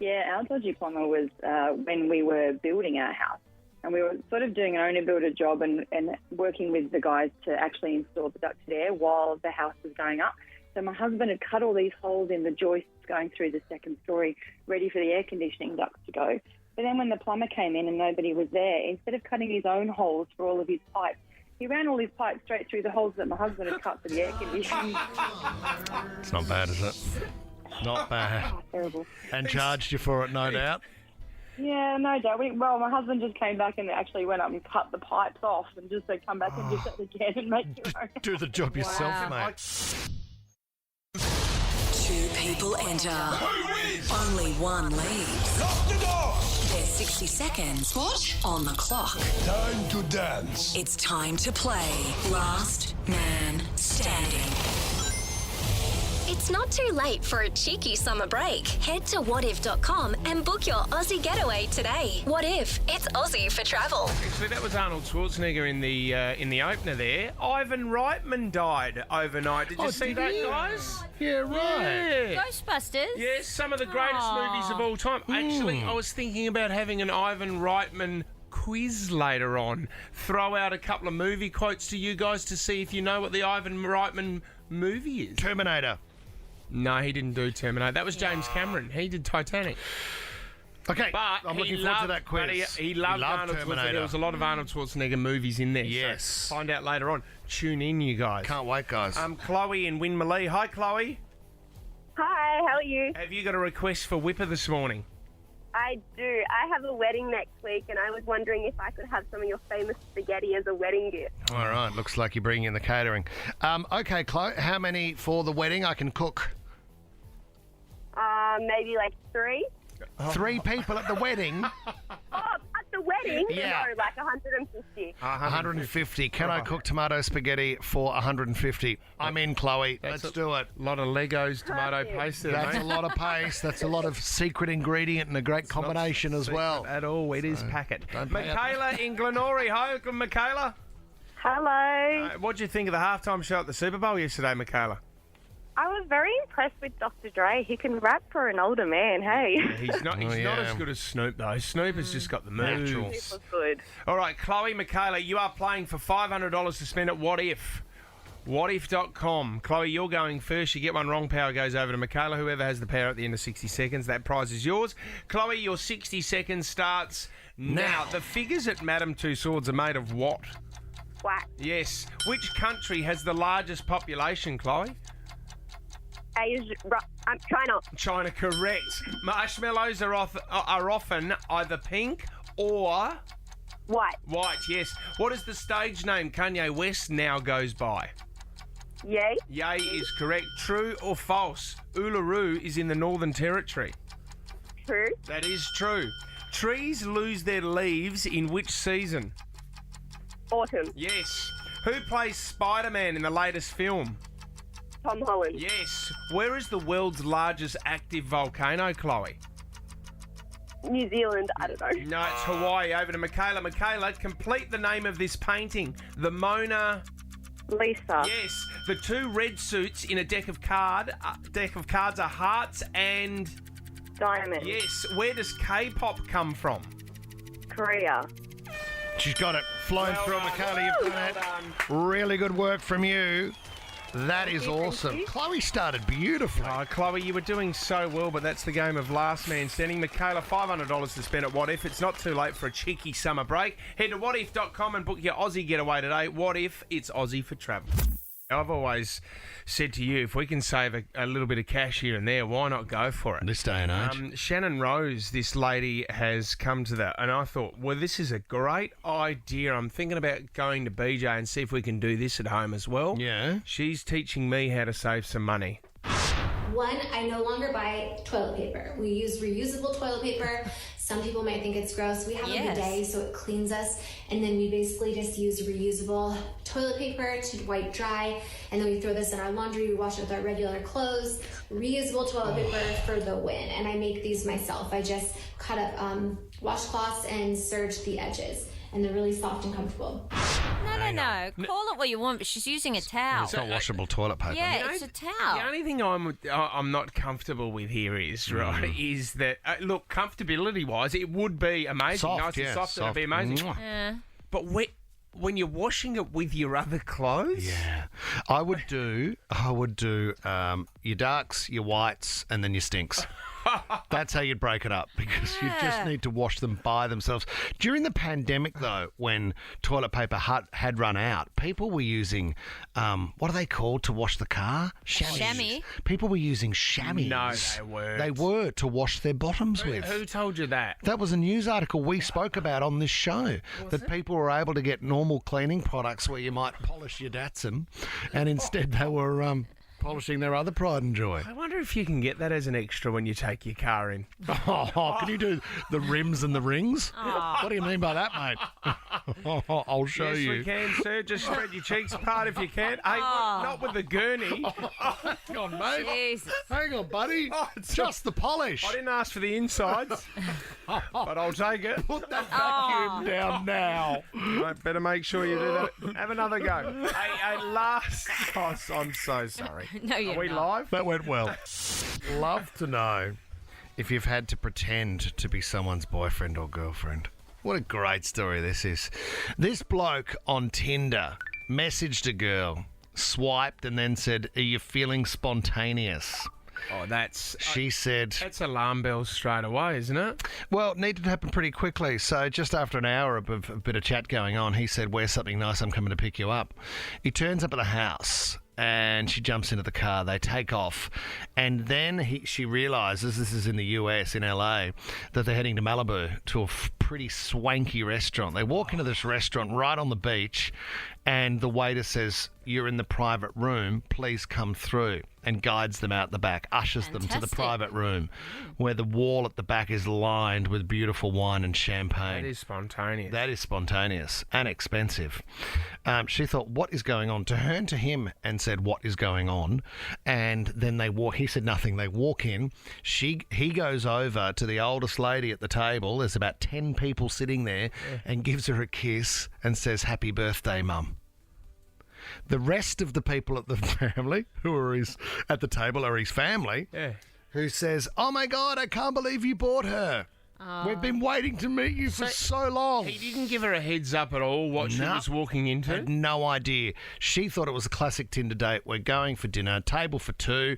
Yeah, our dodgy plumber was when we were building our house. And we were sort of doing an owner-builder job and working with the guys to actually install the ducted air while the house was going up. So my husband had cut all these holes in the joists going through the second story, ready for the air conditioning ducts to go. But then when the plumber came in and nobody was there, instead of cutting his own holes for all of his pipes, he ran all his pipes straight through the holes that my husband had cut for the air conditioning. It's not bad, is it? Not bad. Oh, terrible. And charged you for it, no doubt. Yeah, no doubt. My husband just came back and actually went up and cut the pipes off and just said, "Come back and do that again and make your own." Do the job yourself, mate. 2 people enter. Only one leaves. Lock the door! There's 60 seconds on the clock. Time to dance. It's time to play Last Man Standing. It's not too late for a cheeky summer break. Head to whatif.com and book your Aussie getaway today. What if it's Aussie for travel? Actually, that was Arnold Schwarzenegger in the opener there. Ivan Reitman died overnight. Did you see that, guys? Yeah, right. Yeah. Ghostbusters? Yes, some of the greatest movies of all time. Actually, I was thinking about having an Ivan Reitman quiz later on. Throw out a couple of movie quotes to you guys to see if you know what the Ivan Reitman movie is. Terminator. No, he didn't do Terminator. That was James Cameron. He did Titanic. Okay, but I'm looking forward to that quiz. He loved Arnold Terminator. Schwarzenegger. There was a lot of Arnold Schwarzenegger movies in there. Yes. So find out later on. Tune in, you guys. Can't wait, guys. Chloe in Winmalee. Hi, Chloe. Hi, how are you? Have you got a request for Wippa this morning? I do. I have a wedding next week, and I was wondering if I could have some of your famous spaghetti as a wedding gift. All right, looks like you're bringing in the catering. Okay, Chloe, how many for the wedding I can cook? Maybe like 3. 3 people at the wedding? At the wedding? Yeah. No, like 150. 150. Can I cook tomato spaghetti for 150? I'm in, Chloe. Let's do it. A lot of Legos tomato paste there, That's mate. a lot of paste. That's a lot of secret ingredient and a great combination as well. At all, it is packet. don't pay up. Michaela in Glenorrey. Hi, Michaela. Hello. What do you think of the halftime show at the Super Bowl yesterday, Michaela? I was very impressed with Dr. Dre. He can rap for an older man, hey. He's not as good as Snoop, though. Snoop has just got the moves. Snoop was good. All right, Chloe, Michaela, you are playing for $500 to spend at What If. Whatif.com. Chloe, you're going first. You get one wrong, power goes over to Michaela. Whoever has the power at the end of 60 seconds, that prize is yours. Chloe, your 60 seconds starts now. The figures at Madame Tussauds are made of what? Wax. Yes. Which country has the largest population, Chloe? China. China, correct. Marshmallows are often either pink or... White. White, yes. What is the stage name Kanye West now goes by? Yay. Yay is correct. True or false? Uluru is in the Northern Territory. True. That is true. Trees lose their leaves in which season? Autumn. Yes. Who plays Spider-Man in the latest film? Tom Holland. Yes. Where is the world's largest active volcano, Chloe? New Zealand, I don't know. No, it's Hawaii. Over to Michaela. Michaela, complete the name of this painting. The Mona... Lisa. Yes. The 2 red suits in a deck of cards are hearts and... Diamond. Yes. Where does K-pop come from? Korea. She's got it. Flown through, Michaela. You've done it. Really good work from you. That is awesome. Chloe started beautifully. Oh, Chloe, you were doing so well, but that's the game of last man standing. Michaela, $500 to spend at What If. It's not too late for a cheeky summer break. Head to whatif.com and book your Aussie getaway today. What if it's Aussie for travel? I've always said to you, if we can save a little bit of cash here and there, why not go for it? This day and age. Shannon Rose, this lady, has come to that, and I thought, well, this is a great idea. I'm thinking about going to BJ and see if we can do this at home as well. Yeah. She's teaching me how to save some money. 1, I no longer buy toilet paper. We use reusable toilet paper. Some people might think it's gross. We have a bidet, so it cleans us. And then we basically just use reusable toilet paper to wipe dry. And then we throw this in our laundry. We wash it with our regular clothes. Reusable toilet paper for the win. And I make these myself. I just cut up washcloths and serge the edges. And they're really soft and comfortable. No. Call it what you want, but she's using a towel. It's not washable toilet paper. Yeah, it's a towel. The only thing I'm not comfortable with here is, right, is that, look, comfortability-wise, it would be amazing. Soft, nice and yeah, soft, it'd be amazing. Yeah. But when you're washing it with your other clothes... Yeah. I would do your darks, your whites, and then your stinks. That's how you'd break it up, because you just need to wash them by themselves. During the pandemic, though, when toilet paper had run out, people were using, what are they called to wash the car? Chamois. People were using chamois. No, they weren't. They were to wash their bottoms with. Who told you that? That was a news article we spoke about on this show, that people were able to get normal cleaning products where you might polish your Datsun, and instead they were polishing their other pride and joy. I wonder if you can get that as an extra when you take your car in. Oh, can you do the rims and the rings? Oh. What do you mean by that, mate? I'll show Yes, you. we can, sir. Just spread your cheeks apart if you can. Hey, not with the gurney. Hang on, mate. Jesus. Hang on, buddy. Just the polish. I didn't ask for the insides, but I'll take it. Put that vacuum down now. Mate, better make sure you do that. Have another go. Hey, last... Oh, I'm so sorry. No, you're Are we not. live? That went well. Love to know if you've had to pretend to be someone's boyfriend or girlfriend. What a great story this is. This bloke on Tinder messaged a girl, swiped, and then said, "Are you feeling spontaneous?" Oh, She said... That's alarm bells straight away, isn't it? Well, it needed to happen pretty quickly. So just after an hour of a bit of chat going on, he said, "Where's something nice? I'm coming to pick you up." He turns up at the house and she jumps into the car. They take off. And then she realises, this is in the US, in LA, that they're heading to Malibu to a pretty swanky restaurant. They walk into this restaurant right on the beach and the waiter says, "You're in the private room, please come through," and guides them out the back, ushers them to the Fantastic. private room where the wall at the back is lined with beautiful wine and champagne. That is spontaneous. That is spontaneous and expensive. She thought, what is going on? Turned to him and said, "What is going on?" And then they walk. He said nothing. They walk in. He goes over to the oldest lady at the table. There's about 10 people sitting there, and gives her a kiss and says, "Happy birthday, Mum." The rest of the people at the family who are at the table are his family, who says, "Oh my God, I can't believe you bought her. We've been waiting to meet you for so long." He didn't give her a heads up at all what she was walking into? Had no idea. She thought it was a classic Tinder date. We're going for dinner, table for two.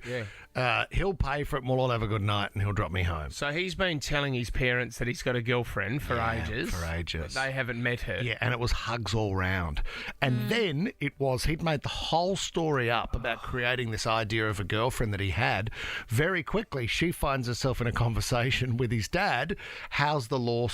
He'll pay for it and we'll all have a good night and he'll drop me home. So he's been telling his parents that he's got a girlfriend for ages. For ages. But they haven't met her. Yeah, and it was hugs all round. And then he'd made the whole story up about creating this idea of a girlfriend that he had. Very quickly, she finds herself in a conversation with his dad. "How's the law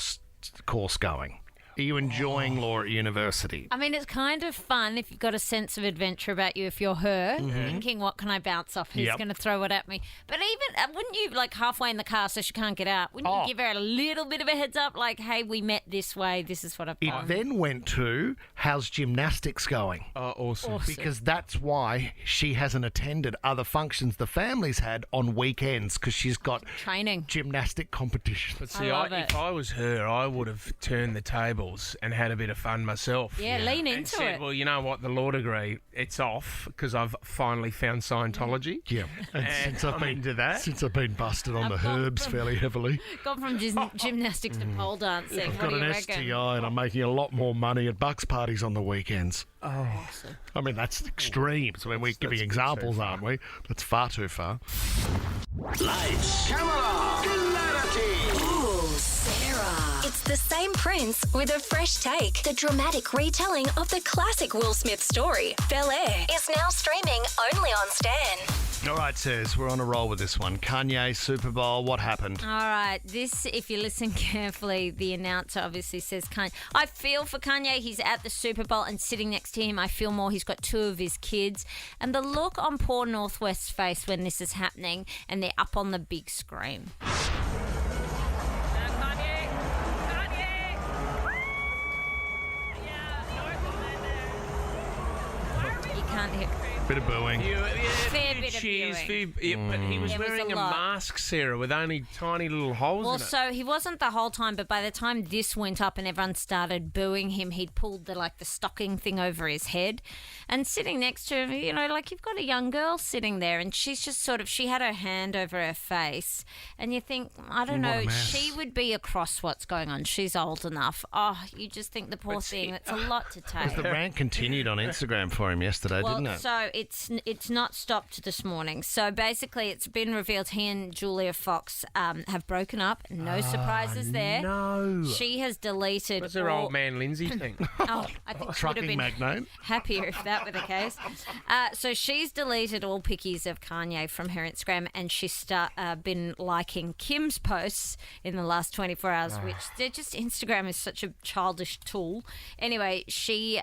course going? Are you enjoying law at university?" I mean, it's kind of fun if you've got a sense of adventure about you. If you're her, thinking, what can I bounce off? Who's going to throw it at me? But even, wouldn't you, like, halfway in the car so she can't get out, wouldn't you give her a little bit of a heads up? Like, hey, we met this way. This is what I've done. It then went to, "How's gymnastics going?" Oh, awesome. Because that's why she hasn't attended other functions the family's had on weekends, because she's got training gymnastic competitions. But see, if I was her, I would have turned the tables and had a bit of fun myself. Yeah, lean and into said, it. "Well, you know what? The law degree, it's off because I've finally found Scientology." Yeah, and since I've been into that, since I've been busted on the herbs fairly heavily, Gone from gymnastics to pole dancing. I've What got do you an reckon? STI and I'm making a lot more money at Bucks parties on the weekends. Oh, I mean, that's extremes. I mean, we're giving examples, aren't we? That's far too far. Lights, camera, clarity. Ooh, Sarah. It's the same prince with a fresh take. The dramatic retelling of the classic Will Smith story, Bel Air, is now streaming only on Stan. All right, Says, we're on a roll with this one. Kanye, Super Bowl, what happened? All right, this, if you listen carefully, the announcer obviously says, Kanye. I feel for Kanye. He's at the Super Bowl and sitting next to him. I feel more. He's got two of his kids. And the look on poor Northwest's face when this is happening and they're up on the big screen. You can't hear. Bit of booing. Fair bit of cheers. viewing. But he was There was wearing a a lot. mask, Sarah, with only tiny little holes Well, in it. so he wasn't the whole time, but by the time this went up and everyone started booing him, he'd pulled the stocking thing over his head. And sitting next to him, you've got a young girl sitting there and she's just she had her hand over her face. And you think, I don't What a know, mess. she would be across what's going on. She's old enough. Oh, you just think the poor thing, it's a lot to take. Because the rant continued on Instagram for him yesterday, didn't it? So it's not stopped this morning. So basically, it's been revealed he and Julia Fox have broken up. No surprises there. No. She has deleted. What's her all- old man Lindsay thing? Oh, I think she would have Trucking been magnate. happier if that were the case. So she's deleted all pickies of Kanye from her Instagram, and she's been liking Kim's posts in the last 24 hours, which they're just Instagram is such a childish tool. Anyway, she's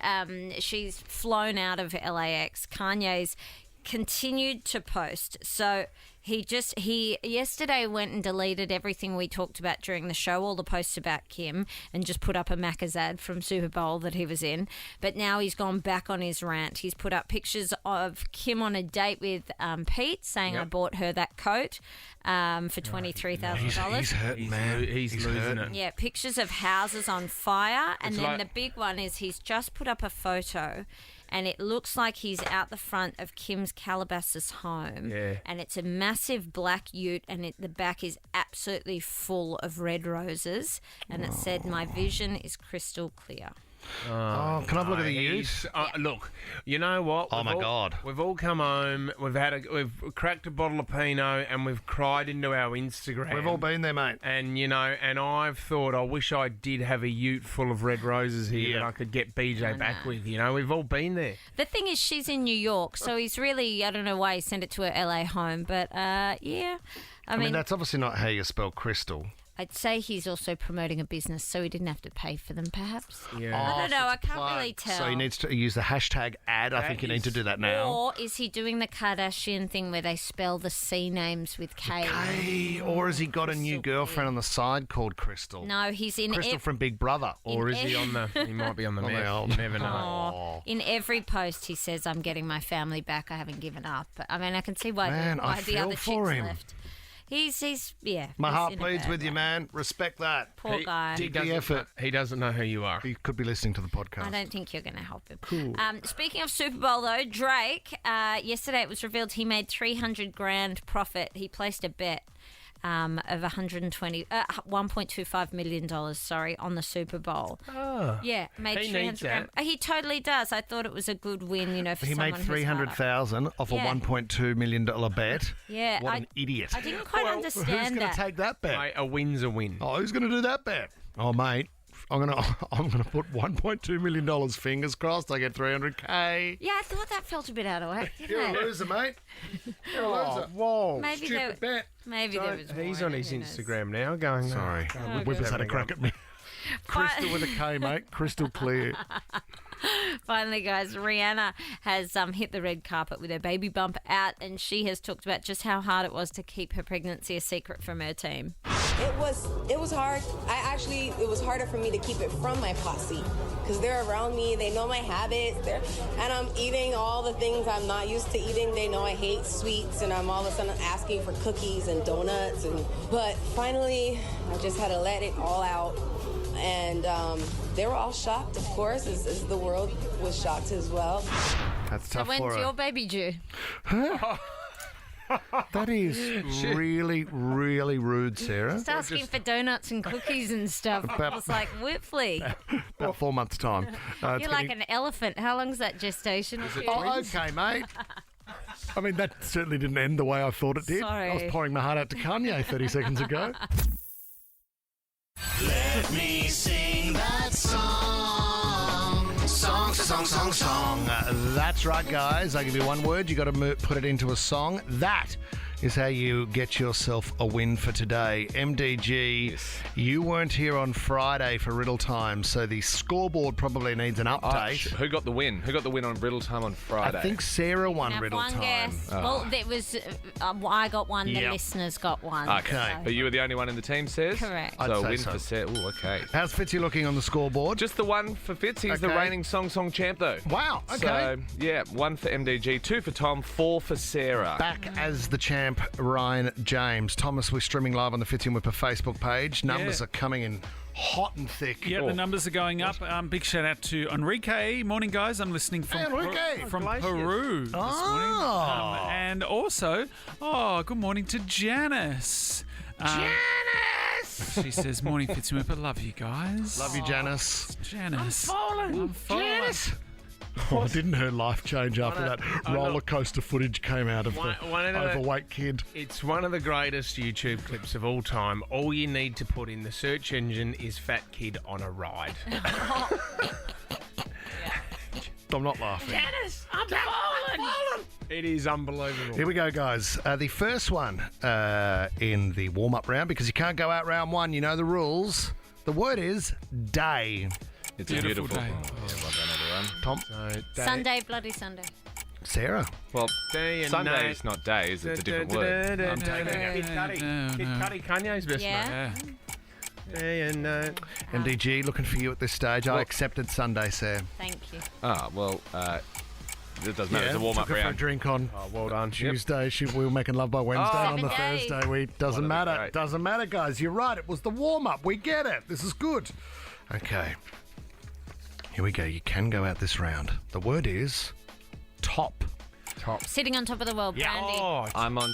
flown out of LAX. Kanye's continued to post. So he yesterday went and deleted everything we talked about during the show, all the posts about Kim, and just put up a Macca's ad from Super Bowl that he was in. But now he's gone back on his rant. He's put up pictures of Kim on a date with Pete, saying, I bought her that coat for $23,000. He's hurting, man. He's losing it. Yeah, pictures of houses on fire. And then the big one is he's just put up a photo, and it looks like he's out the front of Kim's Calabasas home. Yeah. And it's a massive black ute, and the back is absolutely full of red roses. And it said, my vision is crystal clear. Oh, can I have a look at the ute? Look, you know what? Oh, my God. We've all come home. We've cracked a bottle of Pinot, and we've cried into our Instagram. We've all been there, mate. And and I've thought, I wish I did have a ute full of red roses here that I could get BJ back with. We've all been there. The thing is, she's in New York, so he's really, I don't know why he sent it to her LA home, but yeah. I mean, that's obviously not how you spell crystal. I'd say he's also promoting a business, so he didn't have to pay for them, perhaps. Yeah. I don't know. I can't really tell. So he needs to use the hashtag ad. I think you need to do that now. Or is he doing the Kardashian thing where they spell the C names with K? K. Or has he got a new girlfriend on the side called Crystal? No, he's in Crystal from Big Brother. Or is he on the? He might be on the meth. You never know. In every post, he says, "I'm getting my family back. I haven't given up." I mean, I can see why I the feel other for chicks him. left. He's My heart bleeds with you, man. Respect that. Poor guy. Dig the effort. He doesn't know who you are. He could be listening to the podcast. I don't think you're going to help him. Cool. Speaking of Super Bowl, though, Drake, yesterday it was revealed he made $300,000 profit. He placed a bet of $1.25 million, on the Super Bowl. Oh. Yeah, made He $300,000. needs that. He totally does. I thought it was a good win, for he someone made who's hard up. $300,000 off a $1.2 million bet. Yeah, What an idiot. I didn't quite understand Who's going that. to take that bet? Mate, a win's a win. Oh, who's going to do that bet? Oh, mate, I'm gonna put $1.2 million. Fingers crossed, I get $300K. Yeah, I thought that felt a bit out of whack. You're a loser, mate. You're a loser. Whoa, Maybe stupid bet. Maybe there was more. He's on his Instagram now going, Sorry, Wippa's had a crack at me. Crystal with a K, mate. Crystal clear. Finally, guys, Rihanna has hit the red carpet with her baby bump out, and she has talked about just how hard it was to keep her pregnancy a secret from her team. It was hard. It was harder for me to keep it from my posse because they're around me. They know my habits. And I'm eating all the things I'm not used to eating. They know I hate sweets, and I'm all of a sudden asking for cookies and donuts. But finally, I just had to let it all out. And they were all shocked, of course, as the world was shocked as well. That's tough so for when's her. your baby due? That is really, really rude, Sarah. Just asking for donuts and cookies and stuff. I was like, Whipley, About 4 months' time. you're like an elephant. How long's that gestation? Oh, okay, mate. I mean, that certainly didn't end the way I thought it did. Sorry. I was pouring my heart out to Kanye 30 seconds ago. Let me sing that song. Song. That's right, guys. I give you one word. You got to put it into a song. That is how you get yourself a win for today. MDG, you weren't here on Friday for Riddle Time, so the scoreboard probably needs an update. Who got the win? Who got the win on Riddle Time on Friday? I think Sarah won Have Riddle one Time. guess. Well, there was. I got one. The Yep. listeners got one. Okay, so- but you were the only one in the team, says? Correct. I'd So say win so. for Sarah. Ooh, okay. How's Fitzy looking on the scoreboard? Just the one for Fitz. He's the Okay. reigning song champ, though. Wow, okay. So, yeah, 1 for MDG, 2 for Tom, 4 for Sarah. Back as the champ, Ryan James. Thomas, we're streaming live on the Fitzy and Wippa Facebook page. Numbers are coming in hot and thick. Yeah, the numbers are going up. Big shout out to Enrique. Morning, guys. I'm listening from, Hey, Enrique. from Glaciers. Peru this morning. Oh. And also, good morning to Janice. Janice! She says, morning, Fitz and Wippa. Love you guys. Love you, Janice. Janice. I'm falling. Janice! Oh, didn't her life change after that roller coaster footage came out of the overweight kid? It's one of the greatest YouTube clips of all time. All you need to put in the search engine is fat kid on a ride. I'm not laughing. Janice, I'm falling. It is unbelievable. Here we go, guys. The first one in the warm-up round, because you can't go out round one, you know the rules. The word is day. It's a beautiful day. Yeah, well done, everyone. Tom? Sunday, bloody Sunday. Sarah. Well, Day and Sunday night. is not days, it's a different word. I'm taking it. Kid Cudi, Kanye's best Yeah. mate. Day and night. MDG, looking for you at this stage. I accepted Sunday, Sam. Thank you. Well, it doesn't matter. It's a warm-up took her for a round. drink on well done. Tuesday. We were making love by Wednesday. On the 7 days. Thursday, doesn't One of the matter. great. Doesn't matter, guys. You're right. It was the warm-up. We get it. This is good. Okay. Here we go. You can go out this round. The word is top. Sitting on top of the world, Brandy. Oh, I'm on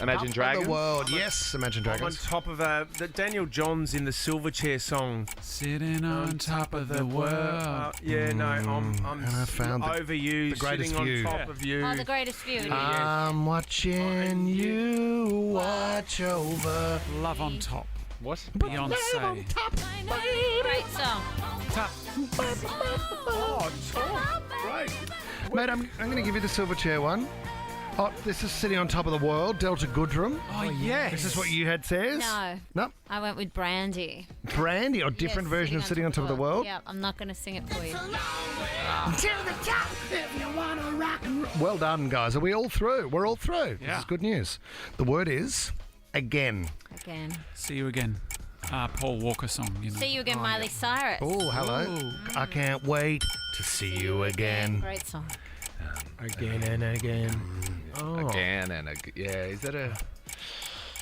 Imagine Top Dragons. of the world. Yes, Imagine I'm on Dragons. top of the Daniel Johns in the Silverchair song. Sitting on top of the world. Yeah, no, I'm And I found over you, the greatest sitting view. on top of you. Oh, the greatest view. I'm watching you watch over. Love on top. What? Beyonce. Great song. Top. Oh, top. Great. Mate, I'm going to give you the Silverchair one. Oh, this is Sitting on Top of the World, Delta Goodrum. Oh, yes. Is this what you had, says? No. No. I went with Brandy. Brandy, or different Yes, version of Sitting on Top of the World? Yeah, I'm not going to sing it for you. To the top if you want to rock and roll. Well done, guys. Are we all through? We're all through. Yeah. This is good news. The word is again. Again. See you again. Paul Walker song. You know. See you again, Miley Cyrus. Oh, hello. Ooh. I can't wait to see you again. Great song. Again and again. Oh. Again and again. Yeah, is that a...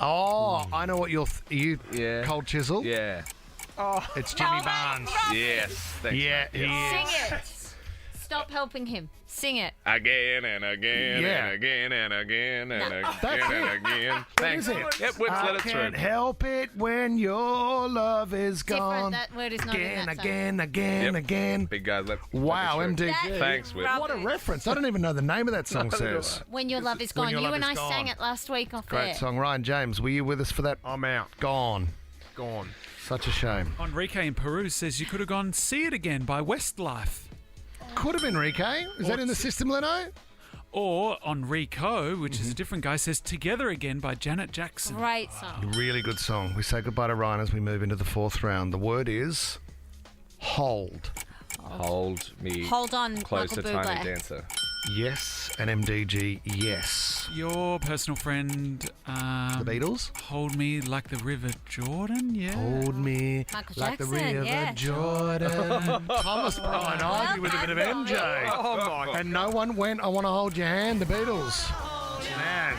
Oh, I know what you're... Yeah. Cold Chisel? Yeah. Oh. It's Jimmy Barnes. Yes. Thanks. Yeah, he is. Sing it. Stop helping him. Sing it. Again and again Yeah. and again and again and That's again and it. again. What Thanks. is it? Yep, Whips, I let it through. can't help it when your love is gone. That word is not in Again, that song. again, Yep. again. Big guys, let Wow, let it through. MDG. Thanks, Whip. What a reference. I don't even know the name of that song, says. When Your Love Is When Gone. Your You Love and Is I sang Gone. it last week off Great air. song. Ryan James, were you with us for that? I'm out. Gone. Gone. Such a shame. Enrique in Peru says you could have gone See It Again by Westlife. Could have been Enrique. Is that in the system, Leno? Or Enrico, which is a different guy, says Together Again by Janet Jackson. Great song. Really good song. We say goodbye to Ryan as we move into the fourth round. The word is hold. Hold me Hold on, close Michael to Tiny Bublé. Dancer. Yes, and MDG, yes. Your personal friend. The Beatles? Hold Me Like the River Jordan, yeah. Hold me Michael like the Jackson, river yeah. Jordan. Thomas Bryan Ivy with a bit of MJ. Oh, my God. And no one went, I want to hold your hand, the Beatles. Man.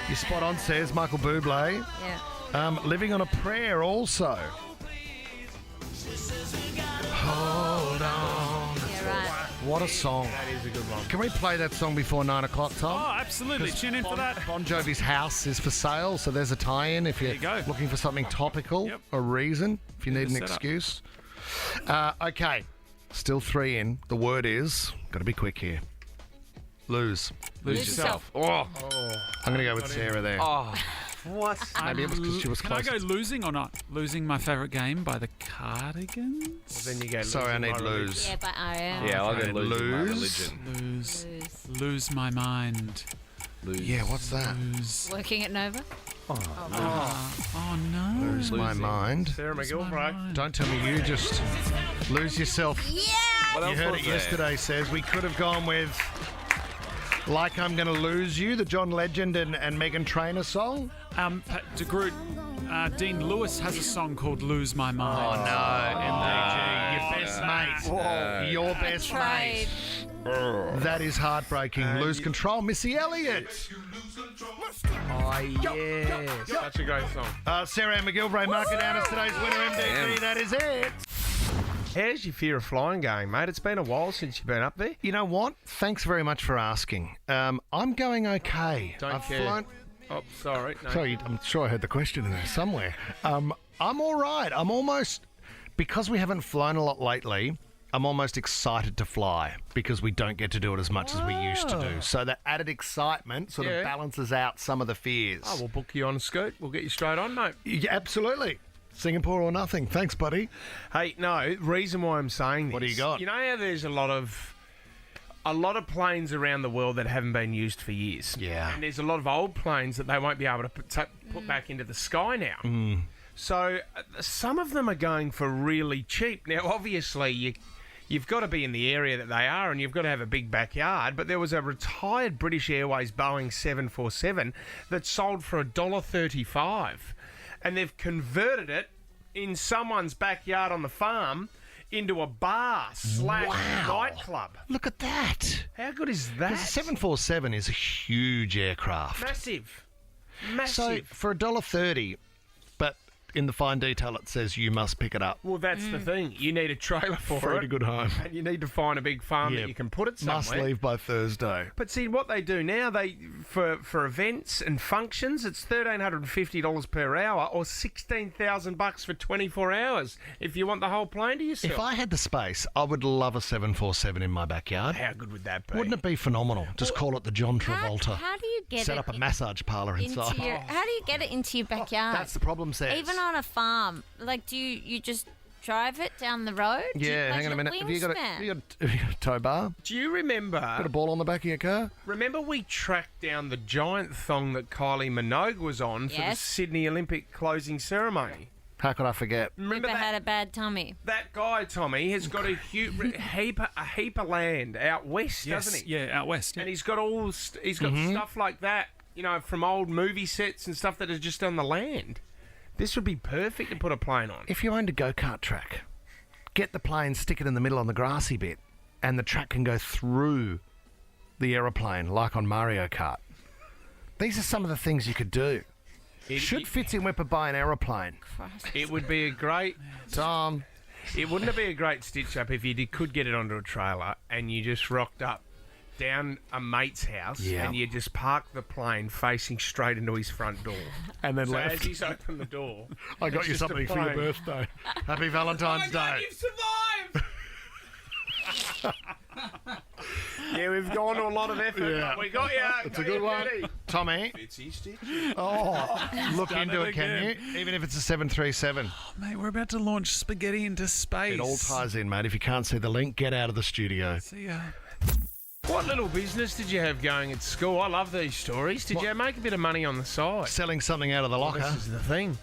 You're spot on, says Michael Bublé. Yeah. Living on a Prayer also. Hold on. Yeah, right. What a song. That is a good one. Can we play that song before 9 o'clock, Tom? Oh, absolutely. 'Cause Tune in for that. Bon Jovi's house is for sale, so there's a tie-in if you're you go. looking for something topical, Yep. a reason, if you need an the setup. excuse. Okay, still 3 in. The word is, got to be quick here, lose. Lose yourself. Oh. I'm going to go with Sarah there. Oh. What? Maybe it was because she was Can I close. go losing or not? Losing My Favourite Game by the Cardigans? Well, then you go. Sorry, I need Losing My lose. Yeah, but R.E.M. Yeah, I'll Okay, go losing my lose. religion. Lose My Mind. Lose. Yeah, what's that? Lose. Working at Nova. Oh no. Lose my Losing. mind. Sarah McGilvray. Don't tell me you just lose yourself. Yeah. What You else heard was it there? yesterday, says. We could have gone with Like I'm Gonna Lose You, the John Legend and Megan Trainor song. De Groot, Dean Lewis has a song called Lose My Oh, Mind. no, MDG. Your best mate. Your best mate. That is heartbreaking. Lose control. Missy Elliott. Oh, yeah. Such a great song. Sarah Ann McGilvray, mark it down as today's winner, MDG. That is it. How's your fear of flying going, mate? It's been a while since you've been up there. You know what? Thanks very much for asking. I'm going okay. Don't I've care. flown... Oh, sorry. No. Sorry, I'm sure I heard the question in there somewhere. I'm all right. I'm almost... Because we haven't flown a lot lately, I'm almost excited to fly because we don't get to do it as much as we used to do. So that added excitement sort Yeah. of balances out some of the fears. Oh, we'll book you on a scoot. We'll get you straight on, mate. Yeah, absolutely. Singapore or nothing. Thanks, buddy. Hey, no, reason why I'm saying this. What do you got? You know how there's a lot of planes around the world that haven't been used for years. Yeah. And there's a lot of old planes that they won't be able to put back into the sky So some of them are going for really cheap. Now, obviously, you you've got to be in the area that they are and you've got to have a big backyard. But there was a retired British Airways Boeing 747 that sold for $1.35, and they've converted it in someone's backyard on the farm into a bar / nightclub. Look at that. How good is that? Because a 747 is a huge aircraft. Massive. So for $1.30, but in the fine detail it says you must pick it up. Well, that's the thing. You need a trailer for a it. good home. And you need to find a big farm that you can put it somewhere. Must leave by Thursday. But see, what they do now, they for events and functions, it's $1,350 per hour or $16,000 for 24 hours if you want the whole plane to yourself. If I had the space, I would love a 747 in my backyard. How good would that be? Wouldn't it be phenomenal? Just call it the John Travolta. How do you get Set it up a massage parlour inside. How do you get it into your backyard? That's the problem, Seth. Even on a farm, like, do you just drive it down the road? Yeah, hang on a minute. Have you got a tow bar? Do you remember? Got a ball on the back of your car? Remember we tracked down the giant thong that Kylie Minogue was on for the Sydney Olympic closing ceremony? How could I forget? Remember Wippa that? had a bad tummy. That guy, Tommy, has got a heap of land out west, doesn't he? Yeah, out west. Yeah. And he's got stuff like that, you know, from old movie sets and stuff that is just on the land. This would be perfect to put a plane on. If you owned a go-kart track, get the plane, stick it in the middle on the grassy bit, and the track can go through the aeroplane like on Mario Kart. These are some of the things you could do. Should Fitzy and Wippa buy an aeroplane? It would be a great... Tom. It wouldn't it be a great stitch-up if you could get it onto a trailer and you just rocked up down a mate's house and you just parked the plane facing straight into his front door. And then so left. as he's opened the door... I got you just a something for your plane. birthday. Happy Valentine's Oh my God, Day. you've survived! Yeah, we've gone to a lot of effort, but we got you. It's a good one. Tommy. Look into it, can you? Even if it's a 737. Oh, mate, we're about to launch spaghetti into space. It all ties in, mate. If you can't see the link, get out of the studio. See ya. What little business did you have going at school? I love these stories. Did you make a bit of money on the side? Selling something out of the locker. This is the thing.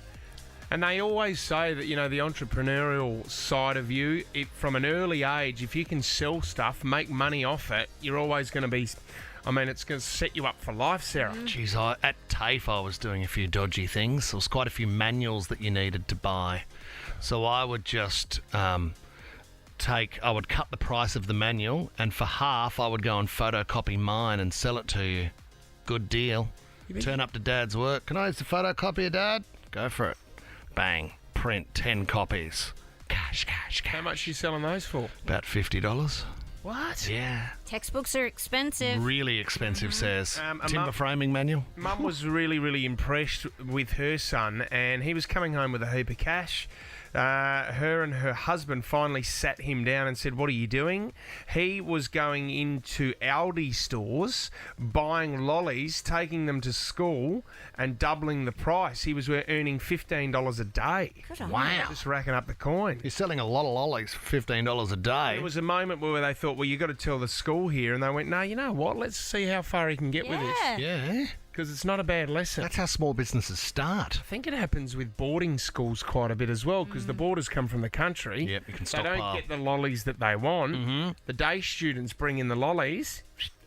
And they always say that, you know, the entrepreneurial side of you, from an early age, if you can sell stuff, make money off it, you're always going to be... I mean, it's going to set you up for life, Sarah. Jeez, at TAFE I was doing a few dodgy things. There was quite a few manuals that you needed to buy. So I would just I would cut the price of the manual, and for half I would go and photocopy mine and sell it to you. Good deal. Turn up to Dad's work. Can I use the photocopier, Dad? Go for it. Bang. Print 10 copies. Cash. How much are you selling those for? About $50. What? Yeah. Textbooks are expensive. Really expensive, says. A Timber framing manual. Mum was really, really impressed with her son, and he was coming home with a heap of cash. Her and her husband finally sat him down and said, "What are you doing?" He was going into Aldi stores, buying lollies, taking them to school, and doubling the price. He was earning $15 a day. Wow. Just racking up the coin. You're selling a lot of lollies for $15 a day. There was a moment where they thought, well, you've got to tell the school here. And they went, no, you know what? Let's see how far he can get with this. Yeah. Because it's not a bad lesson. That's how small businesses start. I think it happens with boarding schools quite a bit as well, because the boarders come from the country. Yep, you can They don't stockpile. get the lollies that they want. Mm-hmm. The day students bring in the lollies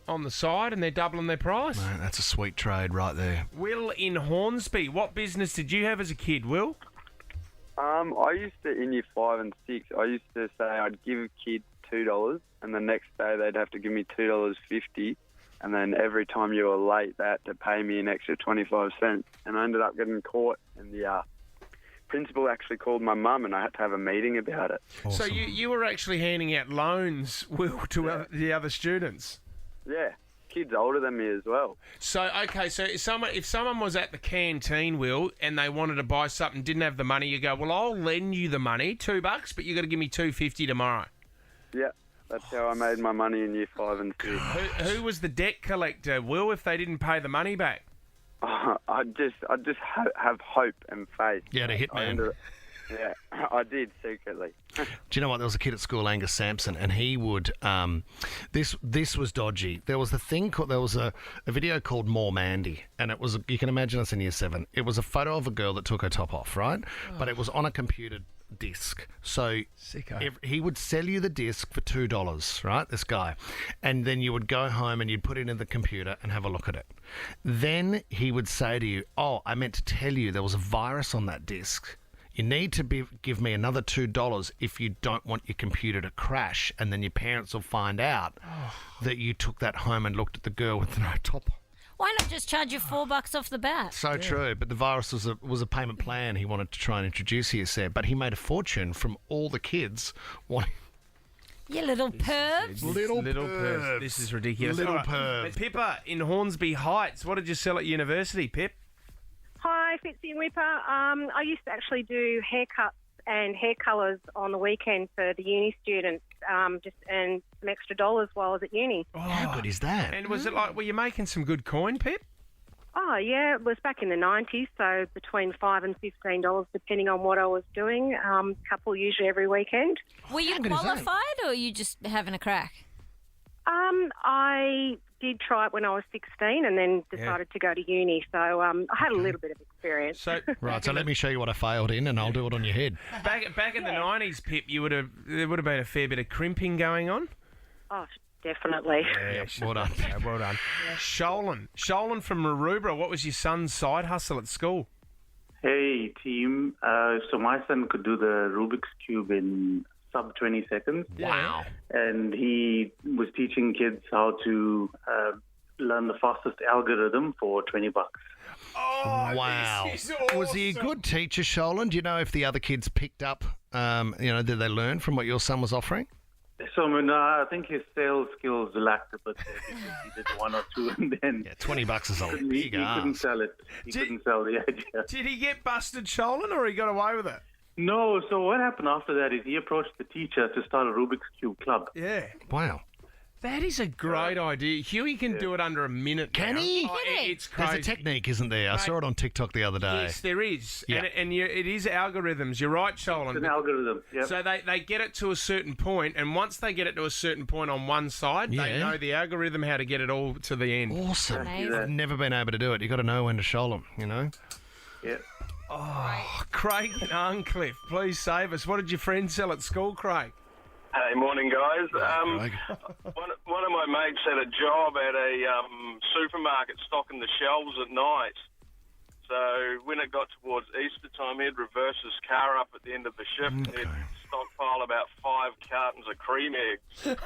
on the side, and they're doubling their price. Mate, that's a sweet trade right there. Will in Hornsby, what business did you have as a kid, Will? I used to, in year 5 and 6, I used to say I'd give kids $2, and the next day they'd have to give me $2.50. And then every time you were late, they had to pay me an extra 25 cents. And I ended up getting caught, and the principal actually called my mum, and I had to have a meeting about it. So you were actually handing out loans, Will, to the other students? Yeah, kids older than me as well. So, okay, so if someone was at the canteen, Will, and they wanted to buy something, didn't have the money, you go, well, I'll lend you the money, $2, but you got to give me $2.50 tomorrow. Yeah. That's how I made my money in year 5 and 6. Who was the debt collector, Will, if they didn't pay the money back? I just have hope and faith. You had a hitman. Yeah, I did secretly. Do you know what? There was a kid at school, Angus Sampson, and he would. This was dodgy. There was a video called More Mandy, and it was. You can imagine us in year 7. It was a photo of a girl that took her top off, right? But it was on a computer disc. So he would sell you the disc for $2, right? This guy. And then you would go home and you'd put it in the computer and have a look at it. Then he would say to you, oh, I meant to tell you there was a virus on that disc. You need to give me another $2 if you don't want your computer to crash, and then your parents will find out that you took that home and looked at the girl with no top on. Why not just charge you $4 off the bat? So true, but the virus was a payment plan he wanted to try and introduce, he said, but he made a fortune from all the kids wanting... You little pervs. Little pervs. This is ridiculous. Little All right. perv. Pippa in Hornsby Heights, what did you sell at university, Pip? Hi, Fitzy and Wippa. I used to actually do haircuts and hair colours on the weekend for the uni students, just earn some extra dollars while I was at uni. How good is that? And was it like, were you making some good coin, Pip? Oh, yeah, it was back in the 90s, so between $5 and $15, depending on what I was doing, couple usually every weekend. Were you qualified or were you just having a crack? I did try it when I was 16 and then decided to go to uni, so I had a little bit of experience. So, right, so let me show you what I failed in and I'll do it on your head. Back in the 90s, Pip, there would have been a fair bit of crimping going on. Oh, definitely. Yeah, well done. Well done. Sholan from Maroubra, what was your son's side hustle at school? Hey, team. So my son could do the Rubik's Cube in sub 20 seconds. Wow. And he was teaching kids how to learn the fastest algorithm for $20. Oh, wow. this is awesome. Was he a good teacher, Sholan? Do you know if the other kids picked up, did they learn from what your son was offering? So, I think his sales skills lacked a bit there because he did one or two and then... Yeah, $20 is a he couldn't sell it. He couldn't sell the idea. Did he get busted, Sholan, or he got away with it? No, so what happened after that is he approached the teacher to start a Rubik's Cube club. Yeah. Wow. That is a great idea. Huey can do it under a minute. Can now. he? Oh, it's crazy. There's a technique, isn't there? I saw it on TikTok the other day. Yes, there is. Yeah. And it is algorithms. You're right, Sholan. It's an algorithm, yep. So they get it to a certain point, and once they get it to a certain point on one side, they know the algorithm how to get it all to the end. Awesome. I've never been able to do it. You've got to know when to show them, you know? Yeah. Oh, Craig and Arncliffe, please save us. What did your friend sell at school, Craig? Hey, morning, guys. Craig. One of my mates had a job at a supermarket stocking the shelves at night. So when it got towards Easter time, he'd reverse his car up at the end of the shift and he'd stockpile about 5 cartons of cream eggs.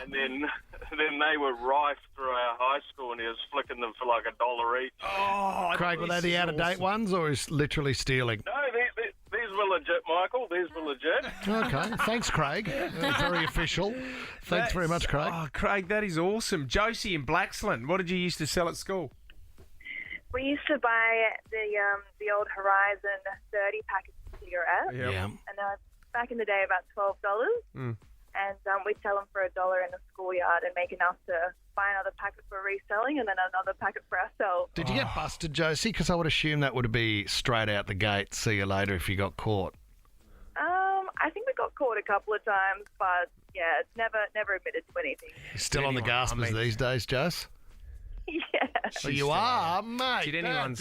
And then they were rife through our high school and he was flicking them for like $1 each. Oh, Craig, were they the out-of-date ones or is literally stealing? No, these were legit, Michael. These were legit. Okay, thanks, Craig. Very official. Thanks very much, Craig. Oh, Craig, that is awesome. Josie in Blaxland, what did you used to sell at school? We used to buy the old Horizon 30 packets of cigarettes, Yeah. and back in the day about $12, and we'd sell them for $1 in the schoolyard and make enough to buy another packet for reselling and then another packet for ourselves. Did you get busted, Josie? Because I would assume that would be straight out the gate, see you later if you got caught. I think we got caught a couple of times, but yeah, it's never admitted to anything. You're still on the gaspers these days, Jose? Yeah. So you are, mate. Did anyone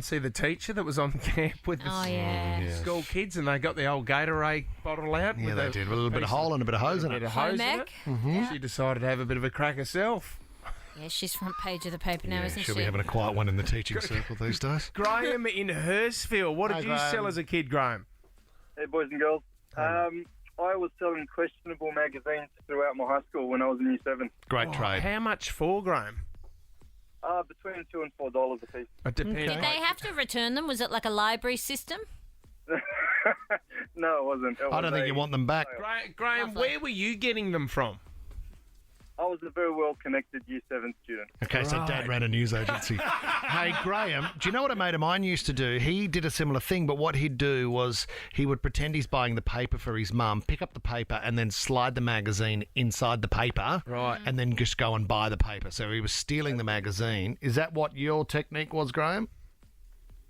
see the teacher that was on camp with the school kids and they got the old Gatorade bottle out? Yeah, they did, with a little bit of hole and a bit of hose in it. She decided to have a bit of a crack herself. Yeah, she's front page of the paper now, isn't she? She'll be having a quiet one in the teaching circle these days. Graham in Hurstville, what did you sell as a kid, Graham? Hey, boys and girls. I was selling questionable magazines throughout my high school when I was in Year 7. Great trade. How much for, Graham? Between $2 and $4 a piece. It depends. Did they have to return them? Was it like a library system? No, it wasn't. I don't think you want them back. Graham, where were you getting them from? I was a very well-connected Year 7 student. Okay, so Dad ran a news agency. Hey, Graham, do you know what a mate of mine used to do? He did a similar thing, but what he'd do was he would pretend he's buying the paper for his mum, pick up the paper, and then slide the magazine inside the paper, and then just go and buy the paper. So he was stealing the magazine. Is that what your technique was, Graham?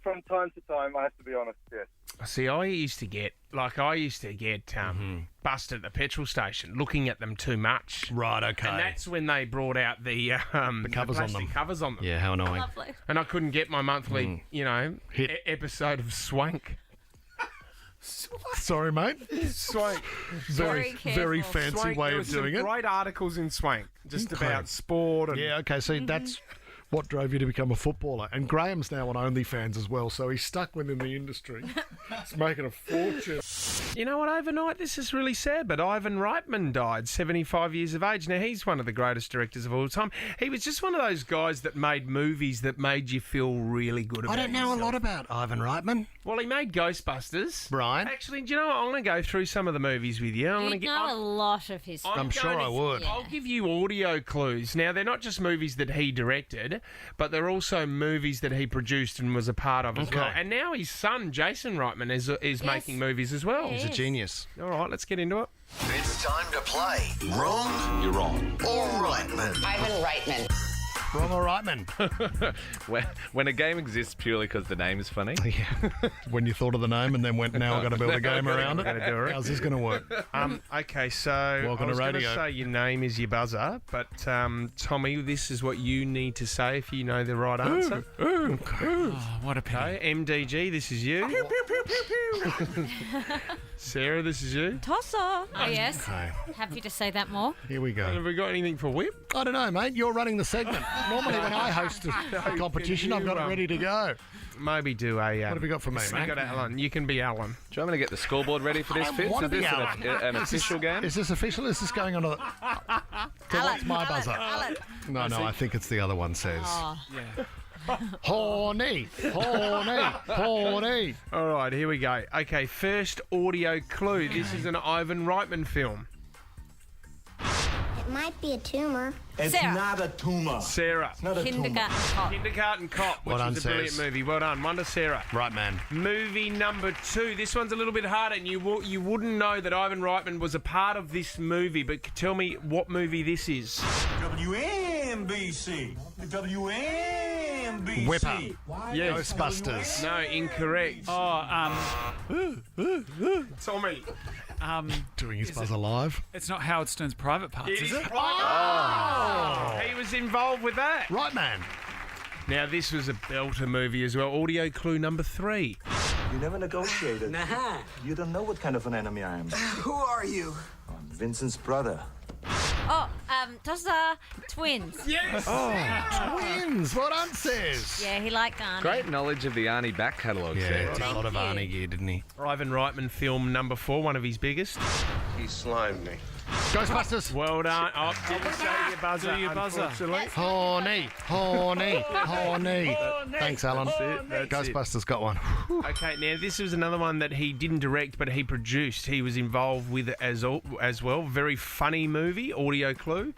From time to time, I have to be honest, yes. See, I used to get busted at the petrol station looking at them too much. Right, okay. And that's when they brought out the covers on them. Covers on them. Yeah, how annoying. Lovely. And I couldn't get my monthly, episode of Swank. Sorry, mate. Swank. Very fancy Swank, way there of were doing some it. great articles in Swank, just Okay. about sport. And Yeah, okay, so that's what drove you to become a footballer. And Graham's now on OnlyFans as well, so he's stuck within the industry. He's making a fortune. You know what, overnight, this is really sad, but Ivan Reitman died, 75 years of age. Now, he's one of the greatest directors of all time. He was just one of those guys that made movies that made you feel really good about I don't know yourself. a lot about Ivan Reitman. Well, he made Ghostbusters. Right. Actually, do you know what? I'm going to go through some of the movies with you. You know a lot of his. I'm sure I would. I'll give you audio clues. Now, they're not just movies that he directed, but they're also movies that he produced and was a part of as well. Okay. And now his son, Jason Reitman, is making movies as well. He's a genius. All right, let's get into it. It's time to play. Wrong, you're wrong. All right, man. Ivan Reitman. Wrong or Reitman? When a game exists purely because the name is funny. Yeah. When you thought of the name and then went, now I've got to build a game around it. Gotta do it. How's this going to work? Okay, so Welcome I was to going to radio. say your name is your buzzer, but Tommy, this is what you need to say if you know the right answer. Oh, what a pity. Okay, MDG, this is you. Sarah, this is you. Tosser. Oh, yes. Okay. Happy to say that more. Here we go. Have we got anything for Whip? I don't know, mate. You're running the segment. Normally when I host a competition, I've got it ready to go. Maybe do a... What have you got for me, we mate? got Alan. You can be Alan. Do you want me to get the scoreboard ready for this, I Fitz? want Is to be this Alan. an official game? Is this official? Is this going on to so what's my buzzer? No, I think it's the other one says. Yeah. Horny, horny, horny. All right, here we go. Okay, first audio clue. This is an Ivan Reitman film. It might be a tumor. It's Sarah. Not a tumor. Sarah. Not a Kindergarten Cop. Kindergarten Cop, which Well done, is a brilliant Sarah. movie. Well done. One to Sarah. Right, man. Movie number 2. This one's a little bit harder, and you wouldn't know that Ivan Reitman was a part of this movie, but tell me what movie this is. WNBC. WNBC. Wippa. Yes. Ghostbusters. No, incorrect. Tommy. Doing his buzzer live. It's not Howard Stern's Private Parts, It is is it? Oh! He was involved with that. Right, man. Now, this was a belter movie as well. Audio clue number 3. You never negotiated. Nah. You don't know what kind of an enemy I am. Who are you? I'm Vincent's brother. Oh, Tosser. Twins. Yes! Oh, twins. What answers? Yeah, he liked Arnie. Great knowledge of the Arnie back catalogue, Yeah, Sarah. did a lot of you. Arnie gear, didn't he? Ivan Reitman film number 4, one of his biggest. He slimed me. Ghostbusters. Well done. Oh, didn't say your buzzer. Do your buzzer. unfortunately. Horny, horny, horny. Thanks, Alan. That's Ghostbusters got one. Okay, now this was another one that he didn't direct, but he produced. He was involved with it as well. Very funny movie. Audio clue.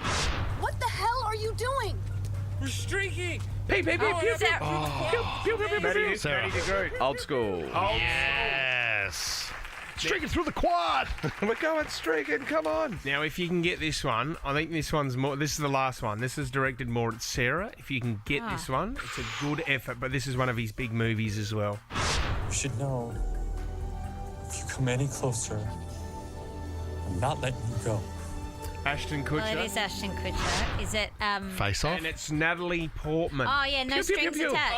What the hell are you doing? We're streaking. Pew, pew, pew, pew, Sarah. pew, pew, pew, pew. Sarah. Ready to go. Old school. Yes. Streaking through the quad. We're going streaking, come on. Now, if you can get this one, I think this one's more. This is the last one. This is directed more at Sarah. If you can get this one, it's a good effort. But this is one of his big movies as well. You should know, if you come any closer, I'm not letting you go. Ashton Kutcher. Well, it is Ashton Kutcher. Is it? Face Off. And it's Natalie Portman. Oh yeah, no Pew, pew, strings pew, pew. attached.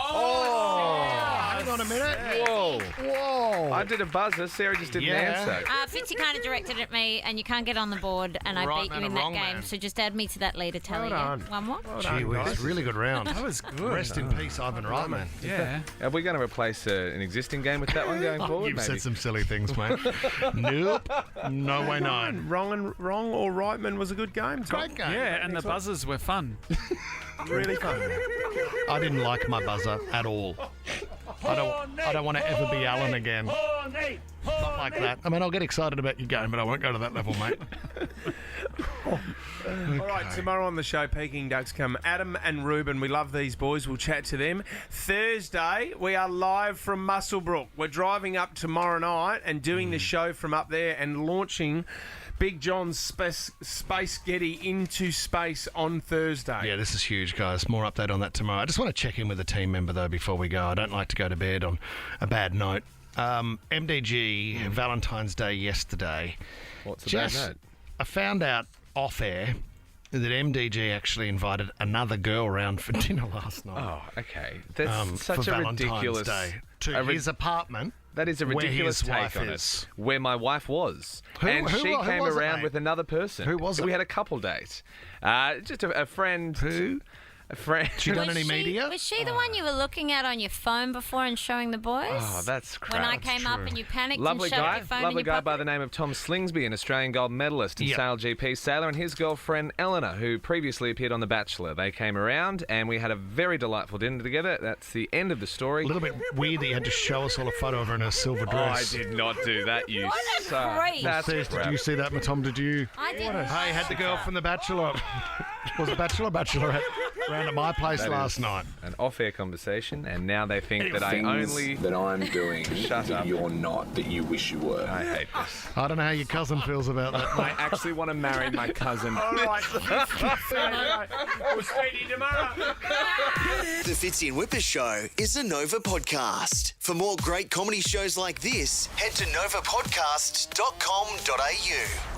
Hang on a minute. Whoa. Whoa. I did a buzzer. Sarah just didn't answer. Fitzy kind of directed at me, and you can't get on the board, and I Right beat man you in and that wrong game. man. So just add me to that leader tally. Well Yeah? done. One more. Well Gee done, whiz, guys. really good round. That was good. Rest in peace, Ivan Reitman. Yeah. Are we going to replace an existing game with that one going forward? You've maybe? said some silly things, mate. Nope. No way, no. Wrong or Reitman was a good game. Tom. Great game. Yeah, and the buzzers were fun. Really fun. I didn't like my buzzer at all. I don't want to ever be Alan again. Not like that. I mean, I'll get excited about your game, but I won't go to that level, mate. All right, tomorrow on the show, Peking Ducks come. Adam and Ruben, we love these boys. We'll chat to them. Thursday, we are live from Muswellbrook. We're driving up tomorrow night and doing the show from up there and launching Big John's space-ghetti into space on Thursday. Yeah, this is huge, guys. More update on that tomorrow. I just want to check in with a team member, though, before we go. I don't like to go to bed on a bad note. MDG, Valentine's Day yesterday. What's a bad note? I found out off-air that MDG actually invited another girl round for dinner last night. Oh, okay. That's such for a Valentine's ridiculous Day to his apartment. That is a ridiculous his wife take on is. it. Where my wife was. Who and she was came it, around mate? with another person. Who was it? We had a couple date. Just a friend. Who? A friend. She done any media? Was she the one you were looking at on your phone before and showing the boys? Oh, that's crap. When I came up and you panicked Lovely and shoved guy, your phone lovely in your guy pocket? by the name of Tom Slingsby, an Australian gold medalist and Sail GP sailor, and his girlfriend Eleanor, who previously appeared on The Bachelor. They came around and we had a very delightful dinner together. That's the end of the story. A little bit weird that you had to show us all a photo of her in her silver dress. I did not do that, you What a son. creep. That's Did crap. you see that, Tom? Did you? I didn't. Hey, had the girl from The Bachelor. Was it Bachelorette round at my place That last is night. An off-air conversation, and now they think that I only... that I'm doing Shut that up. you're not, that you wish you were. I hate this. I don't know how your cousin feels about that, I mate. actually want to marry my cousin. All right. We'll see you tomorrow. The Fitzy and Wippa Show is a Nova podcast. For more great comedy shows like this, head to novapodcast.com.au.